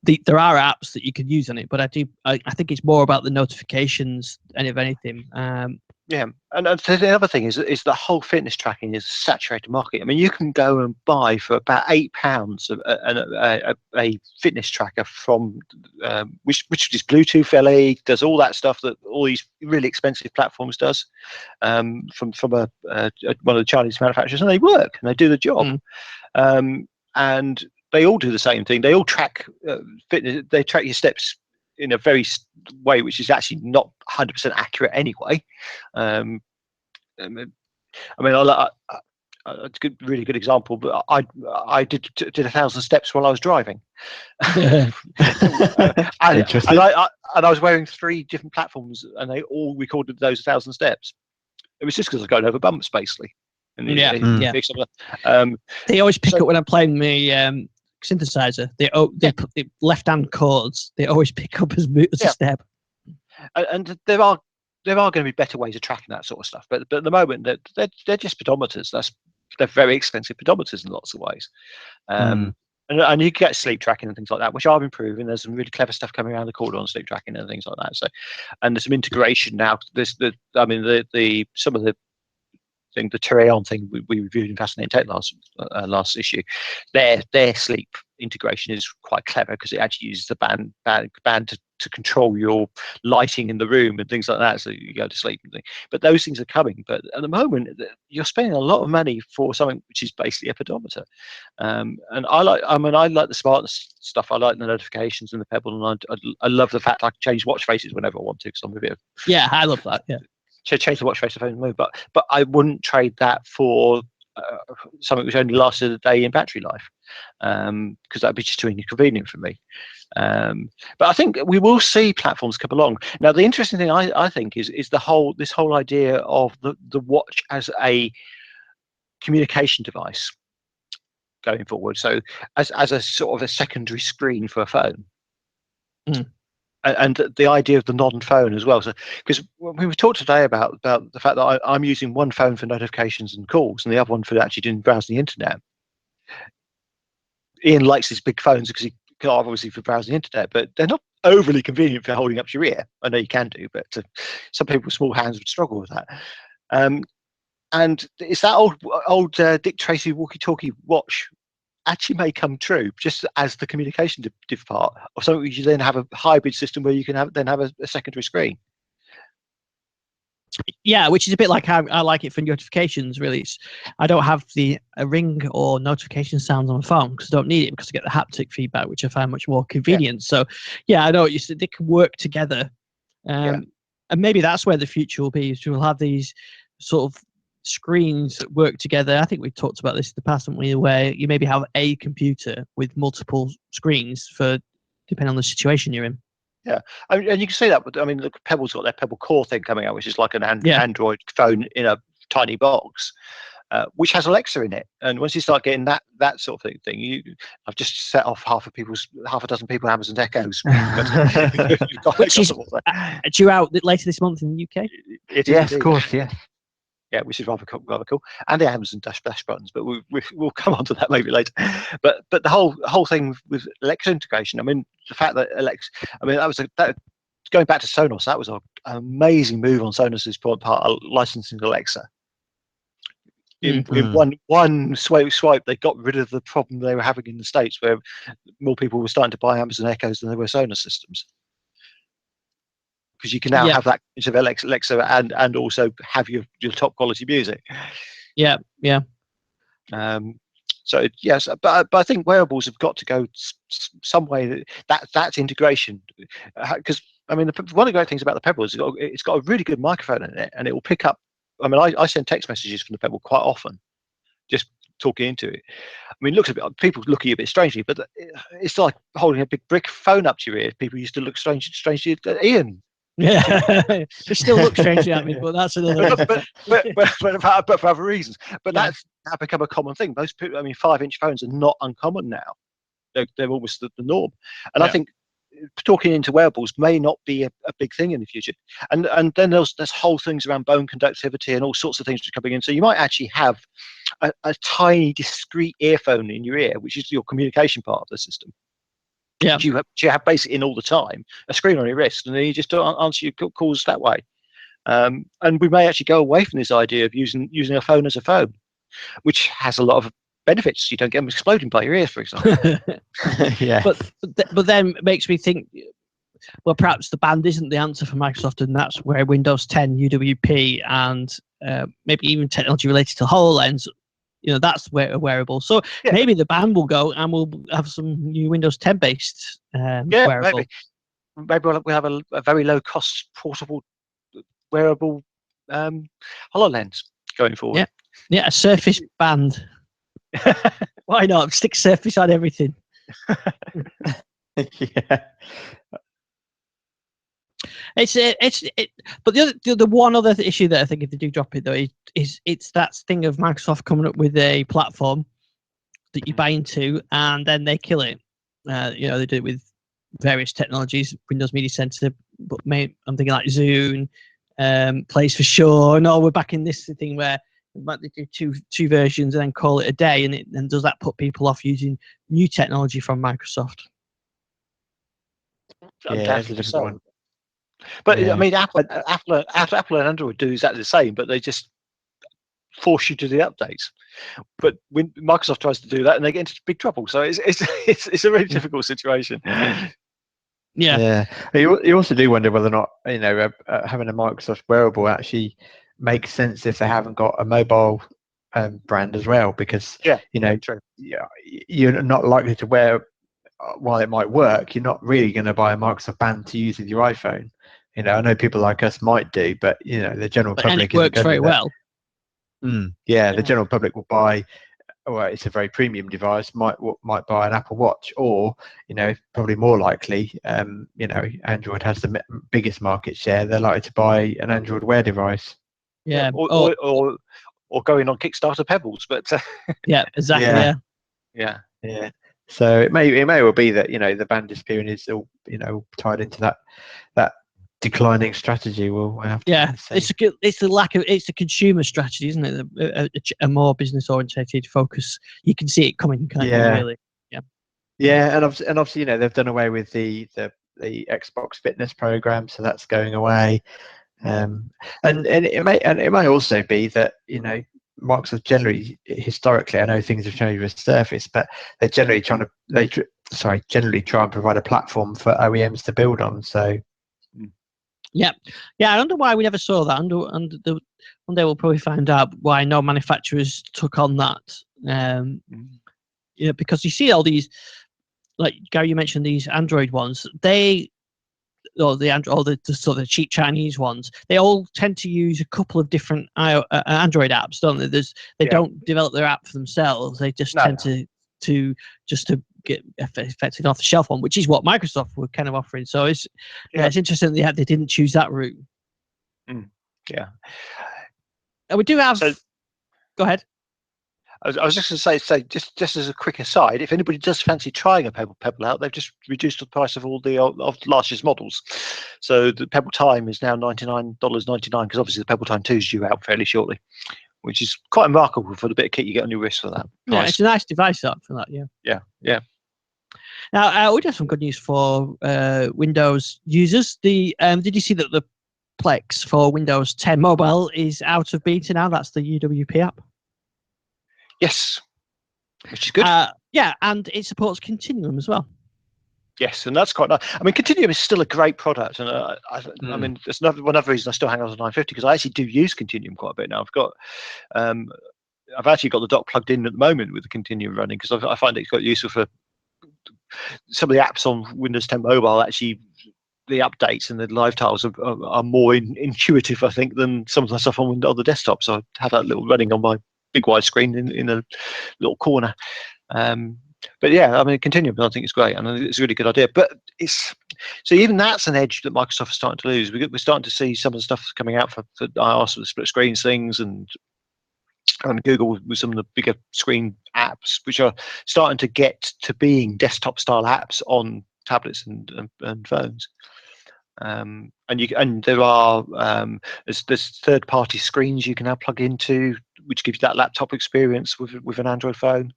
there are apps that you can use on it, but I think it's more about the notifications and if anything. Yeah, and the other thing is the whole fitness tracking is a saturated market. I mean, you can go and buy for about £8 a fitness tracker from which is Bluetooth LE, does all that stuff that all these really expensive platforms does, from one of the Chinese manufacturers, and they work and they do the job. And they all do the same thing. They all track fitness. They track your steps in a very way which is actually not 100% accurate anyway. I really good example, but I did 1,000 steps while I was driving. and I was wearing 3 different platforms, and they all recorded those 1,000 steps. It was just because I was going over bumps, basically. And they always pick up when I'm playing the synthesizer. They the left-hand chords. They always pick up as a step. And there are going to be better ways of tracking that sort of stuff. But at the moment, they're just pedometers. They're very expensive pedometers in lots of ways. And you get sleep tracking and things like that, which are improving. There's some really clever stuff coming around the corner on sleep tracking and things like that. So, and there's some integration now. Some of the Tyrion thing we reviewed in Fascinating Tech last issue, their sleep integration is quite clever because it actually uses the band to control your lighting in the room and things like that, so you go to sleep and things. But those things are coming. But at the moment, you're spending a lot of money for something which is basically a pedometer. And I like the smartness stuff. I like the notifications and the Pebble, and I love the fact I can change watch faces whenever I want to, because I'm a bit of I love that. Yeah. Change the watch face phone move, but I wouldn't trade that for something which only lasted a day in battery life, because that'd be just too inconvenient for me. But I think we will see platforms come along. Now, the interesting thing I think is this whole idea of the watch as a communication device going forward. So as a sort of a secondary screen for a phone. And the idea of the non-phone as well. So, because we talked today about the fact that I'm using one phone for notifications and calls, and the other one for actually doing browsing the internet. Ian likes these big phones because he can obviously for browsing the internet, but they're not overly convenient for holding up to your ear. I know you can do, but some people with small hands would struggle with that. And it's that old Dick Tracy walkie-talkie watch actually may come true, just as the communication part of something which you then have a hybrid system where you can have a secondary screen. Yeah, which is a bit like how I like it for notifications. Really, I don't have a ring or notification sounds on my phone because I don't need it, because I get the haptic feedback, which I find much more convenient. So, I know what you said. They can work together, and maybe that's where the future will be. Is we'll have these sort of screens that work together. I think we've talked about this in the past, haven't we? Where you maybe have a computer with multiple screens for depending on the situation you're in. Yeah, and you can see that. But I mean, look, Pebble's got their Pebble Core thing coming out, which is like an Android phone in a tiny box, which has Alexa in it. And once you start getting that sort of thing, I've just set off half a dozen people Amazon Echoes. Which is due out later this month in the UK. It is yes, indeed. of course, yeah. Yeah, which is rather cool, and the Amazon dash buttons. But we'll come on to that maybe later. But the whole thing with Alexa integration. I mean, the fact that Alexa, I mean, that going back to Sonos, that was an amazing move on Sonos's part of licensing Alexa. In one swipe, they got rid of the problem they were having in the States, where more people were starting to buy Amazon Echoes than they were Sonos systems. Because you can now have that kind of Alexa and also have your top quality music. Yeah. So yes, but I think wearables have got to go some way. That's integration, because I mean one of the great things about the Pebble is it's got a really good microphone in it, and it will pick up. I mean, I send text messages from the Pebble quite often, just talking into it. I mean, people look at you a bit strangely, but it's like holding a big brick phone up to your ear. People used to look strangely at Ian. Yeah, they still look strangely at me, but that's another. but for other reasons. But that's now become a common thing. Most people, I mean, 5-inch phones are not uncommon now. They're almost the norm. And I think talking into wearables may not be a big thing in the future. And then there's whole things around bone conductivity and all sorts of things which are coming in. So you might actually have a tiny discrete earphone in your ear, which is your communication part of the system. Yeah, you have basically in all the time, a screen on your wrist, and then you just answer your calls that way. And we may actually go away from this idea of using a phone as a phone, which has a lot of benefits. You don't get them exploding by your ears, for example. Yeah. But then it makes me think, well, perhaps the band isn't the answer for Microsoft, and that's where Windows 10, UWP, and maybe even technology related to HoloLens, that's where a wearable. So maybe the band will go, and we'll have some new Windows 10 based wearable. Maybe we'll have a very low cost portable wearable HoloLens going forward. Yeah, a Surface band. Why not stick Surface on everything? Yeah. But the one other issue that I think if they do drop it though is it's that thing of Microsoft coming up with a platform that you buy into and then they kill it. They do it with various technologies, Windows Media Center, but I'm thinking like Zune, Plays for Sure. No, we're back in this thing where they do two versions and then call it a day, and does that put people off using new technology from Microsoft? Yeah, it's a different one. But I mean, Apple and Android do exactly the same, but they just force you to do the updates. But when Microsoft tries to do that, and they get into big trouble. So it's a really difficult situation. Yeah. You also do wonder whether or not having a Microsoft wearable actually makes sense if they haven't got a mobile brand as well, because you're not likely to wear. While it might work, you're not really going to buy a Microsoft band to use with your iPhone. I know people like us might do, but the general public. And it works very well. The general public will buy. Well, it's a very premium device. Might buy an Apple Watch, or probably more likely, Android has the biggest market share. They're likely to buy an Android Wear device. Yeah, or going on Kickstarter Pebbles, but yeah, exactly. Yeah. So it may well be that the band disappearing is all tied into that declining strategy. We'll have to see. It's the consumer strategy, isn't it? A more business orientated focus. You can see it coming, can't you? Really. Yeah, and obviously they've done away with the Xbox Fitness program, so that's going away. And it may also be that Microsoft generally, historically, I know things have changed with Surface, but they're generally try and provide a platform for OEMs to build on. So, I wonder why we never saw that. One day we'll probably find out why no manufacturers took on that. Because you see all these, like Gary, you mentioned these Android ones. The sort of cheap Chinese ones, they all tend to use a couple of different Android apps, don't they? They don't develop their app for themselves. They just tend to get effectively off the shelf one, which is what Microsoft were kind of offering. So it's interesting that they didn't choose that route. Yeah, and we do have. Go ahead. I was just going to say, just as a quick aside, if anybody does fancy trying a Pebble out, they've just reduced the price of all the of last year's models. So the Pebble Time is now $99.99 because obviously the Pebble Time 2 is due out fairly shortly, which is quite remarkable for the bit of kit you get on your wrist for that price. Yeah, it's a nice device for that. Yeah. Now we do have some good news for Windows users. Did you see that the Plex for Windows 10 Mobile is out of beta now? That's the UWP app. Yes, which is good. Yeah, and it supports Continuum as well. Yes, and that's quite nice. I mean, Continuum is still a great product, and I mean, there's one other reason I still hang on to 950 because I actually do use Continuum quite a bit now. I've actually got the dock plugged in at the moment with the Continuum running because I find it's quite useful for some of the apps on Windows 10 Mobile. Actually, the updates and the live tiles are more intuitive, I think, than some of the stuff on the desktop. So I have that little running on my big wide screen in a little corner. But yeah, I mean, Continuum, I think it's great, and I think it's a really good idea. But so even that's an edge that Microsoft is starting to lose. We're starting to see some of the stuff coming out for IR, the split screens things, and Google with some of the bigger screen apps, which are starting to get to being desktop style apps on tablets and phones. And there are there's third party screens you can now plug into, which gives you that laptop experience with an Android phone.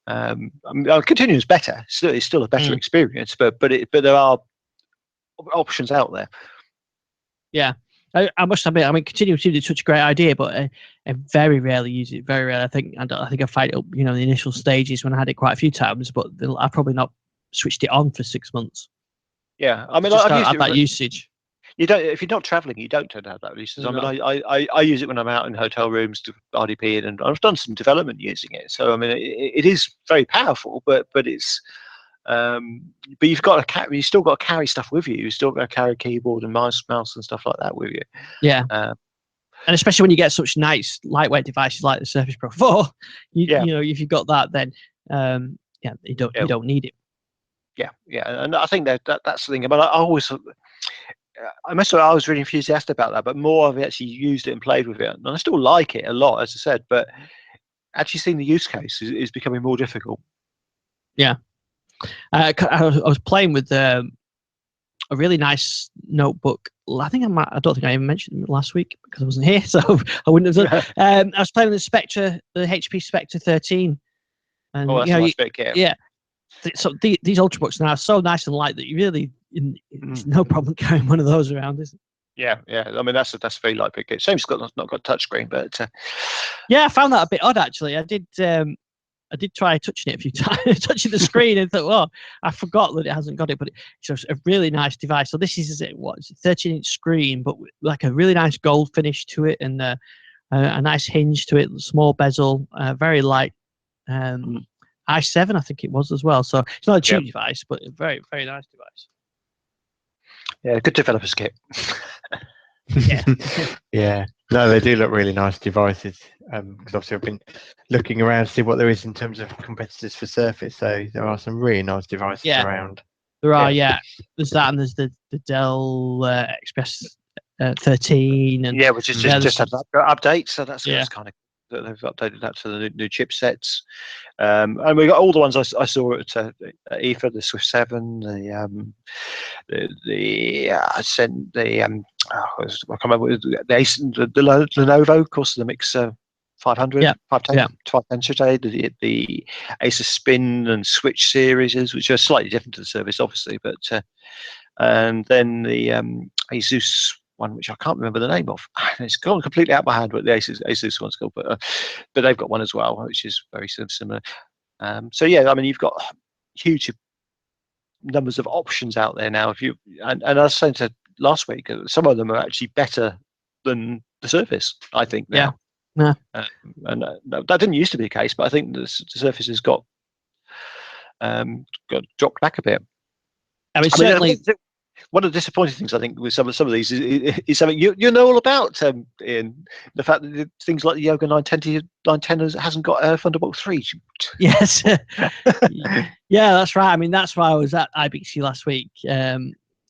Continuum is better. It's still a better experience, but there are options out there. Yeah, I must admit, I mean, Continuum seems such a great idea, but I very rarely use it. Very rarely. I think I find it up, the initial stages when I had it quite a few times, but I've probably not switched it on for 6 months. Yeah, I mean, I've used that usage. You don't, if you're not traveling, you don't tend to have that usage. I mean, I use it when I'm out in hotel rooms to RDP, and I've done some development using it. So I mean, it is very powerful, but it's but you've still got to carry stuff with you. You still got to carry keyboard and mouse and stuff like that with you. Yeah. And especially when you get such nice lightweight devices like the Surface Pro 4, if you've got that, then you don't need it. Yeah, and I think that's the thing. But I must say I was really enthusiastic about that, but more I've actually used it and played with it, and I still like it a lot, as I said. But actually seeing the use case is becoming more difficult. Yeah, I was playing with a really nice notebook. I don't think I even mentioned it last week because I wasn't here, so I wouldn't have done. I was playing with the HP Spectre 13. And, that's a nice bit, yeah. So these Ultrabooks now are so nice and light that you really, it's no problem carrying one of those around, is it? Yeah. I mean, that's a very light big kit. Shame it's not got touchscreen, but yeah, I found that a bit odd actually. I did try touching it a few times, touching the screen, and thought, well, I forgot that it hasn't got it, but it's a really nice device. So this is a 13-inch screen, but with like a really nice gold finish to it, and a nice hinge to it, small bezel, very light. i7, I think it was as well. So it's not a cheap device, but a very, very nice device. Yeah, good developer's kit. Yeah. Yeah. No, they do look really nice devices. Because obviously I've been looking around to see what there is in terms of competitors for Surface. So there are some really nice devices around. There are, There's that, and there's the Dell Express 13, and which is just had an update. So that's kind of. They've updated that to the new chipsets, and we got all the ones I saw at IFA, the Swift 7, I sent the I can't remember the Lenovo, of course, the Mix 500, 510 today, the Asus Spin and Switch series, which are slightly different to the Surface, obviously, but and then the Asus one, which I can't remember the name of. It's gone completely out of my hand, but the Asus one's called. But they've got one as well, which is very similar. So yeah, I mean, you've got huge numbers of options out there now. And I was saying to last week, some of them are actually better than the Surface, I think now. Yeah. And that didn't used to be the case, but I think the Surface has got dropped back a bit. I mean, certainly. One of the disappointing things I think with some of these is something you know all about, Ian. The fact that things like the Yoga 910 hasn't got a Thunderbolt 3. Yes, yeah, that's right. I mean, that's why I was at IBC last week. I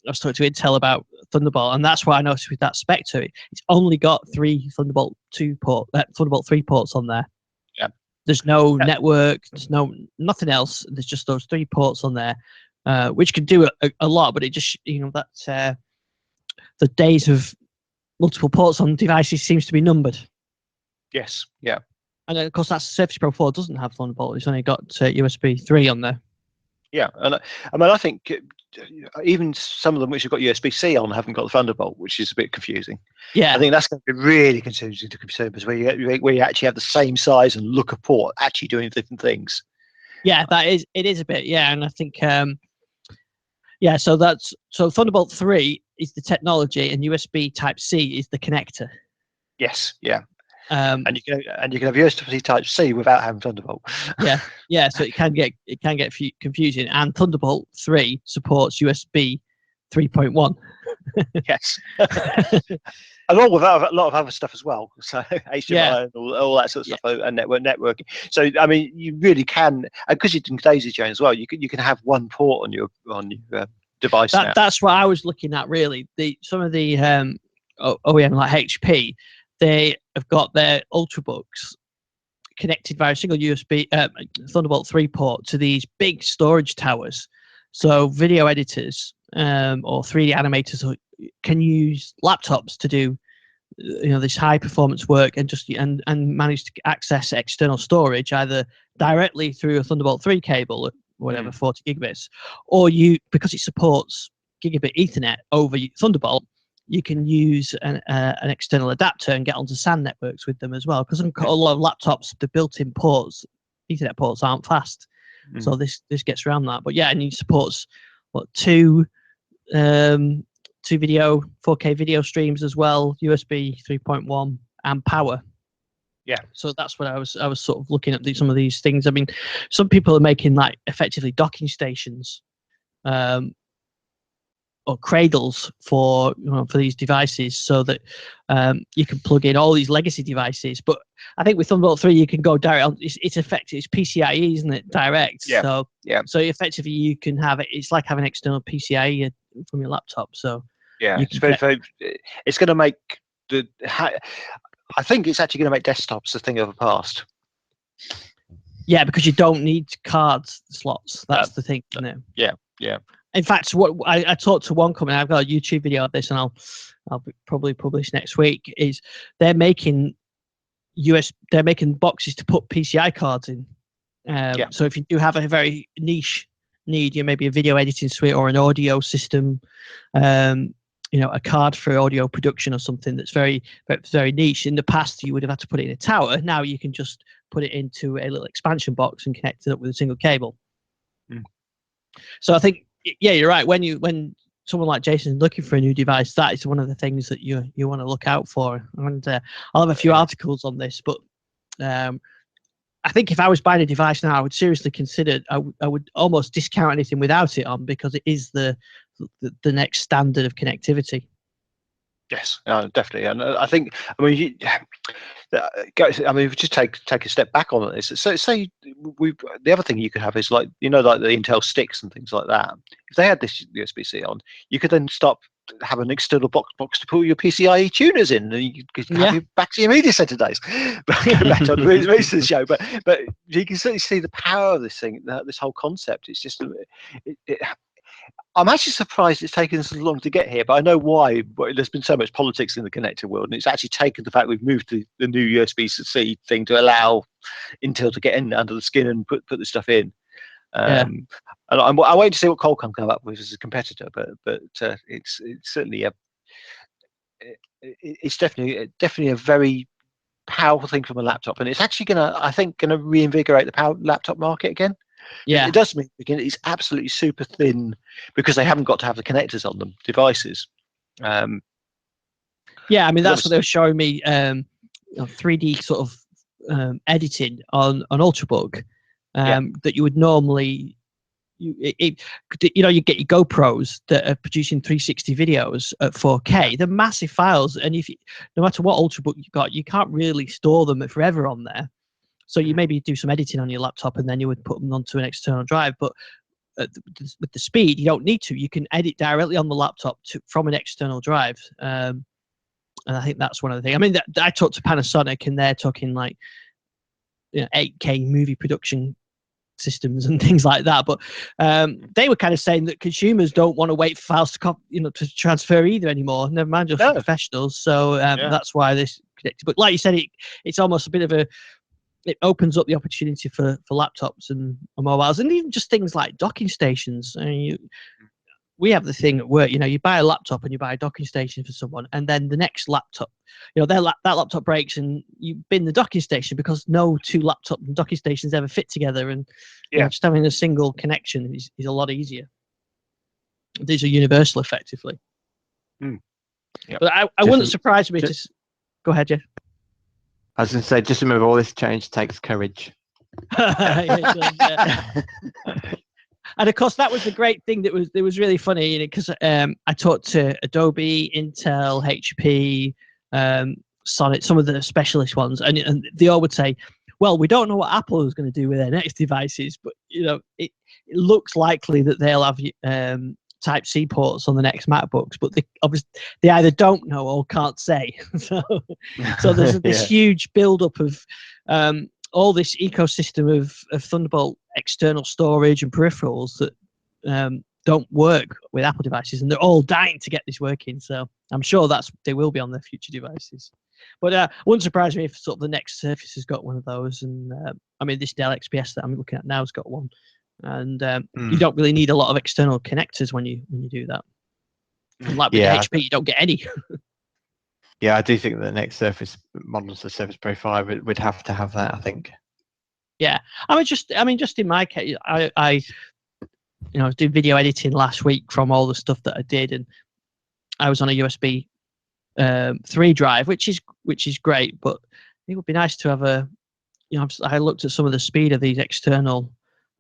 was talking to Intel about Thunderbolt, and that's why I noticed with that Spectre, it's only got 3 Thunderbolt 3 ports on there. Yeah. There's no network. There's nothing else. There's just those 3 ports on there, which can do a lot. But it just, that the days of multiple ports on devices seems to be numbered. Yes. Yeah. And of course, that Surface Pro 4 doesn't have Thunderbolt. It's only got USB 3 on there. Yeah, and I mean, I think even some of them which have got USB-C on haven't got the Thunderbolt, which is a bit confusing. Yeah, I think that's going to be really confusing to consumers, where you actually have the same size and look of port actually doing different things. Yeah, it is a bit. Yeah, and I think so Thunderbolt 3 is the technology, and USB Type C is the connector. Yes, yeah. And you can have USB Type C without having Thunderbolt. Yeah. So it can get confusing. And Thunderbolt 3 supports USB 3.1. Yes, along with a lot of other stuff as well. So HDMI and all that sort of stuff, and networking. So I mean, you really can, because you're doing daisy chain as well. You can have one port on your device now. That's what I was looking at really. Some of the OEM like HP, they have got their Ultrabooks connected via a single USB Thunderbolt 3 port to these big storage towers. So video editors or 3D animators can use laptops to do this high performance work and manage to access external storage either directly through a Thunderbolt 3 cable at whatever 40 gigabits, or because it supports gigabit Ethernet over Thunderbolt, you can use an external adapter and get onto SAN networks with them as well. Because a lot of laptops, the built-in ports, Ethernet ports, aren't fast, so this gets around that. But yeah, and it supports two 4K video streams as well, USB 3.1 and power. Yeah. So that's what I was sort of looking at some of these things. I mean, some people are making like effectively docking stations. Or cradles for these devices, so that you can plug in all these legacy devices. But I think with Thunderbolt 3, you can go direct. It's effective. It's PCIe, isn't it? Direct. Yeah. So effectively, you can have it. It's like having external PCIe from your laptop. So yeah, it's it's going to make I think it's actually going to make desktops a thing of the past. Yeah, because you don't need card slots. That's the thing, isn't it? Yeah. In fact, what I talked to one company, I've got a YouTube video of this, and I'll probably publish next week. Is they're making boxes to put PCI cards in. So if you do have a very niche need, maybe a video editing suite or an audio system, a card for audio production or something that's very, very niche. In the past, you would have had to put it in a tower. Now you can just put it into a little expansion box and connect it up with a single cable. So I think, yeah, you're right. When someone like Jason is looking for a new device, that is one of the things that you want to look out for. And I'll have a few articles on this, but I think if I was buying a device now, I would seriously consider. I would almost discount anything without it on, because it is the next standard of connectivity. Yes, definitely, and I think just take a step back on this. So say the other thing you could have is like the Intel sticks and things like that. If they had this USB-C on, you could then have an external box to put your PCIe tuners in, and you could have you back to your media center days. But back on the rest of the show, but you can certainly see the power of this thing, this whole concept. It's just I'm actually surprised it's taken so long to get here, but I know why. But there's been so much politics in the connector world, and it's actually taken the fact we've moved to the new USB-C thing to allow Intel to get in under the skin and put the stuff in. And I'm waiting to see what Qualcomm come up with as a competitor, but it's certainly it's definitely a very powerful thing from a laptop, and it's actually I think going to reinvigorate the laptop market again. Yeah, it does mean it's absolutely super thin because they haven't got to have the connectors on them devices. Yeah, I mean that's what they were showing me. 3D sort of editing on an Ultrabook that you would normally you get your GoPros that are producing 360 videos at 4K. They're massive files, and no matter what Ultrabook you've got, you can't really store them forever on there. So you maybe do some editing on your laptop, and then you would put them onto an external drive. But with the speed, you don't need to. You can edit directly on the laptop from an external drive. And I think that's one of the things. I mean, I talked to Panasonic, and they're talking like 8K movie production systems and things like that. But they were kind of saying that consumers don't want to wait for files to transfer either anymore. Never mind just professionals. So that's why this connected. But like you said, it's almost a bit of it opens up the opportunity for laptops and mobiles, and even just things like docking stations. I mean, we have the thing at work, you buy a laptop and you buy a docking station for someone, and then the next laptop, that laptop breaks and you bin the docking station because no two laptop and docking stations ever fit together, and just having a single connection is a lot easier. These are universal, effectively. Yep. But I wouldn't surprise me to... Go ahead, Jeff. I was going to say, just remember, all this change takes courage. And of course, that was the great thing that was really funny, because I talked to Adobe, Intel, HP, Sonic, some of the specialist ones, and they all would say, well, we don't know what Apple is going to do with their next devices, but it looks likely that they'll have Type-C ports on the next MacBooks, but they either don't know or can't say. so there's this huge build-up of all this ecosystem of Thunderbolt external storage and peripherals that don't work with Apple devices, and they're all dying to get this working. So I'm sure they will be on their future devices. But it wouldn't surprise me if sort of the next Surface has got one of those. And I mean, this Dell XPS that I'm looking at now has got one. And you don't really need a lot of external connectors when you do that. And like with the HP, you don't get any. Yeah, I do think the next Surface models, the Surface Pro 5, would have to have that, I think. Yeah, just in my case, I did video editing last week from all the stuff that I did, and I was on a USB 3 drive, which is great, but it would be nice to have I looked at some of the speed of these external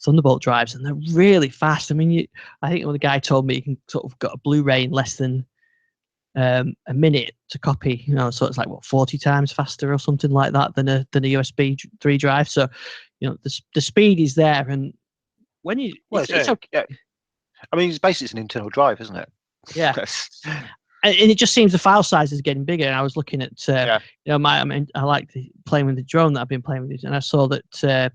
Thunderbolt drives, and they're really fast. I mean, I think when the guy told me you can sort of got a Blu-ray in less than a minute to copy, so it's like 40 times faster or something like that than a USB 3 drive. So the speed is there, and when you it's okay. Yeah. I mean, it's an internal drive, isn't it? Yeah. And it just seems the file size is getting bigger. And I was looking at I like playing with the drone that I've been playing with, and I saw that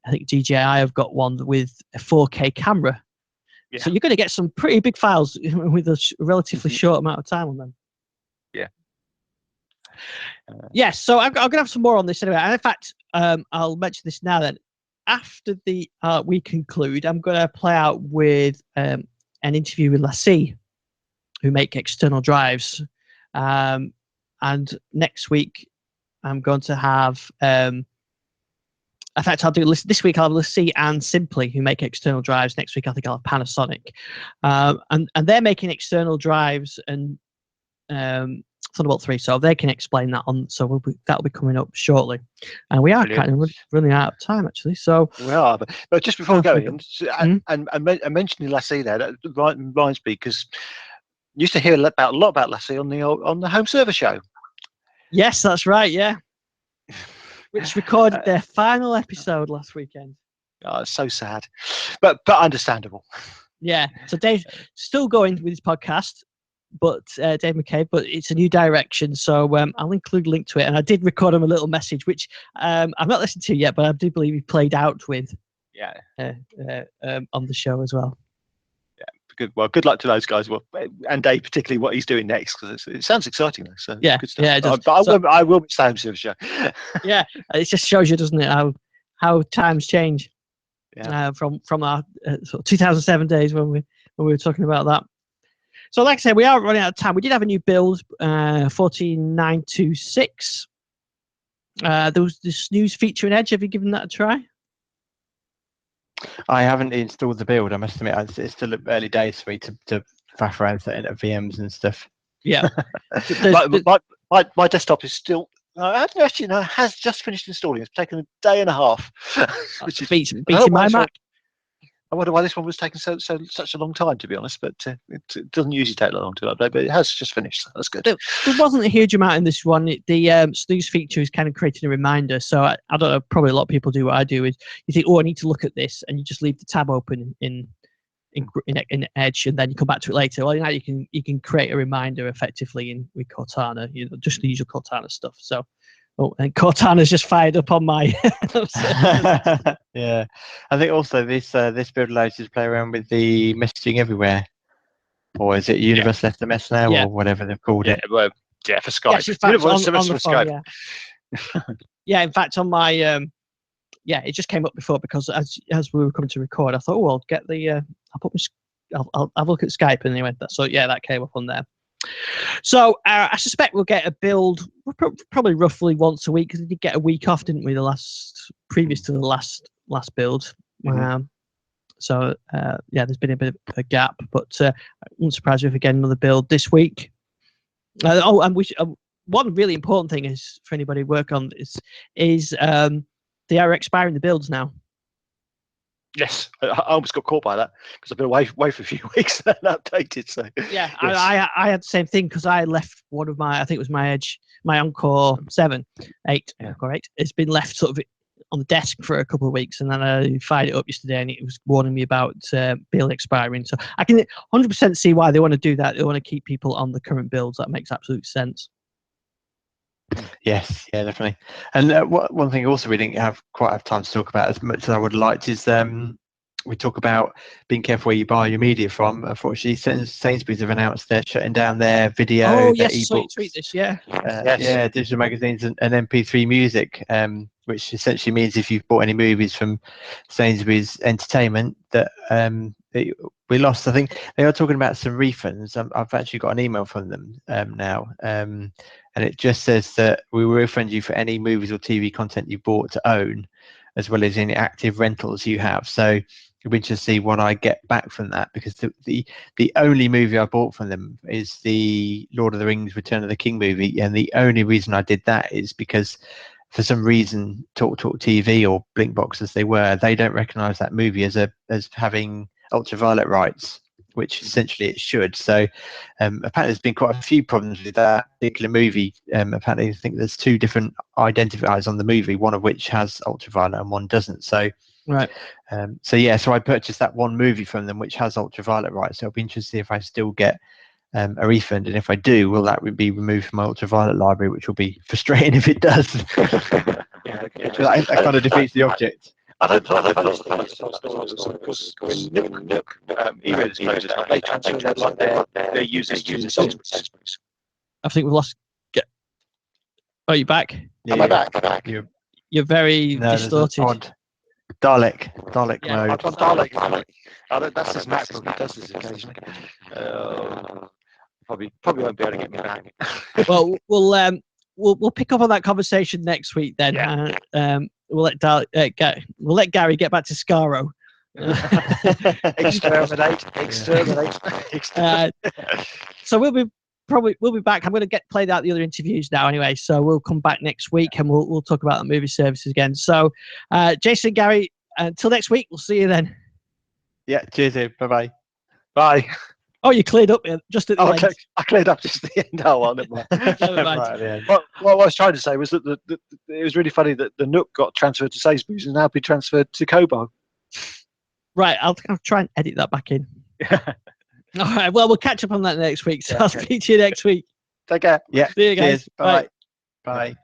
I think DJI have got one with a 4K camera. Yeah. So you're going to get some pretty big files with a relatively short amount of time on them. Yeah. Yes. So I'm going to have some more on this anyway. And in fact, I'll mention this now. Then, after we conclude, I'm going to play out with an interview with LaCie, who make external drives. And next week, I'm going to have. In fact, I'll do this week. I'll have LaCie and Simply, who make external drives. Next week, I think I'll have Panasonic, and they're making external drives and Thunderbolt 3, so they can explain that on. So that'll be coming up shortly, and we are kind of running out of time actually. So we are, but just before we go in, and mentioning LaCie there, that reminds me, because you used to hear a lot about LaCie on the Home Server Show. Yes, that's right. Yeah. Which recorded their final episode last weekend. Oh, it's so sad, but understandable. Yeah. So Dave's still going with his podcast, but Dave McCabe, but it's a new direction. So I'll include a link to it. And I did record him a little message, which I've not listened to yet, but I do believe he played out with. Yeah. On the show as well. Good luck to those guys. Well, and Dave, particularly what he's doing next, because it sounds exciting. Though, so yeah, good stuff. Yeah, it does. But I will be Sam Silver Show. Yeah, it just shows you, doesn't it, how times change. Yeah. From our sort of 2007 days when we were talking about that. So, like I said, we are running out of time. We did have a new build, 14926. There was this news feature in Edge. Have you given that a try? I haven't installed the build, I must admit. It's still early days for me to faff around setting up VMs and stuff. Yeah. my desktop is still actually has just finished installing. It's taken a day and a half. Which is beating my Mac. I wonder why this one was taking such a long time, to be honest. But it doesn't usually take that long to update. But it has just finished. So that's good. There wasn't a huge amount in this one. The snooze feature is kind of creating a reminder. So I don't know. Probably a lot of people do what I do. Is you think, I need to look at this, and you just leave the tab open in Edge, and then you come back to it later. Well, now you can create a reminder effectively with Cortana. Just the usual Cortana stuff. So Oh, and Cortana's just fired up on my. Yeah, I think also this build allows you to play around with the messaging everywhere, or is it Universal SMS now, or whatever they've called it? Well, for Skype. Yes, in fact, on the phone, Skype. Yeah, in fact, on my it just came up before because as we were coming to record, I thought, oh, I'll get the I'll have a look at Skype, and anyway, so that came up on there. So I suspect we'll get a build probably roughly once a week, because we did get a week off, didn't we? Previous to the last build. So there's been a bit of a gap, but I wouldn't surprise me if we get another build this week. And one really important thing is for anybody who work on this is they are expiring the builds now. Yes, I almost got caught by that because I've been away for a few weeks and updated. So yeah, yes. I had the same thing because I left one of my, I think it was my Edge, my Encore 7, 8, Encore 8. It's been left sort of on the desk for a couple of weeks, and then I fired it up yesterday, and it was warning me about build expiring. So I can 100% see why they want to do that. They want to keep people on the current builds. That makes absolute sense. Yes, yeah, definitely. And one thing also we didn't quite have time to talk about as much as I would have liked is we talk about being careful where you buy your media from. Unfortunately, Sainsbury's have announced they're shutting down their video, their yes, ebooks, tweet this, yes. Digital magazines and MP3 music, which essentially means if you've bought any movies from Sainsbury's Entertainment that we lost. I think they are talking about some refunds. I've actually got an email from them now, and it just says that we will refund you for any movies or TV content you bought to own, as well as any active rentals you have. So it'll be interesting to see what I get back from that, because the only movie I bought from them is the Lord of the Rings Return of the King movie, and the only reason I did that is because for some reason Talk TV or Blinkbox as they were, they don't recognise that movie as having ultraviolet rights, which essentially it should. So apparently there's been quite a few problems with that particular movie. Apparently I think there's 2 different identifiers on the movie, one of which has ultraviolet and one doesn't. So right. So I purchased that one movie from them which has ultraviolet rights. So it'll be interesting to see if I still get a refund, and if I do, will that be removed from my ultraviolet library, which will be frustrating if it does. That kind of defeats the object. I don't know because when Nook e-readers closed down, they transferred like their users to the Sainsbury's. I think we've lost. Are you back? Yeah, am I back? You're very distorted. Odd Dalek mode. I've got Dalek. That's his natural. He does this occasionally. Probably won't be able to get me back. Well, we'll pick up on that conversation next week then. Yeah. We'll let Gary get back to Scaro. Exterminate. So we'll be back. I'm going to play out the other interviews now anyway. So we'll come back next week and we'll talk about the movie services again. So Jason, Gary, until next week, we'll see you then. Yeah, cheers. Bye. Bye. Oh, you cleared up just at the end. I cleared up just at the end. Oh, well, never mind. Right, what I was trying to say was that it was really funny that the Nook got transferred to Sainsbury's and now be transferred to Kobo. Right, I'll try and edit that back in. All right, well, we'll catch up on that next week. So I'll speak to you next week. Take care. Yeah. See you guys. Cheers. Bye. Bye.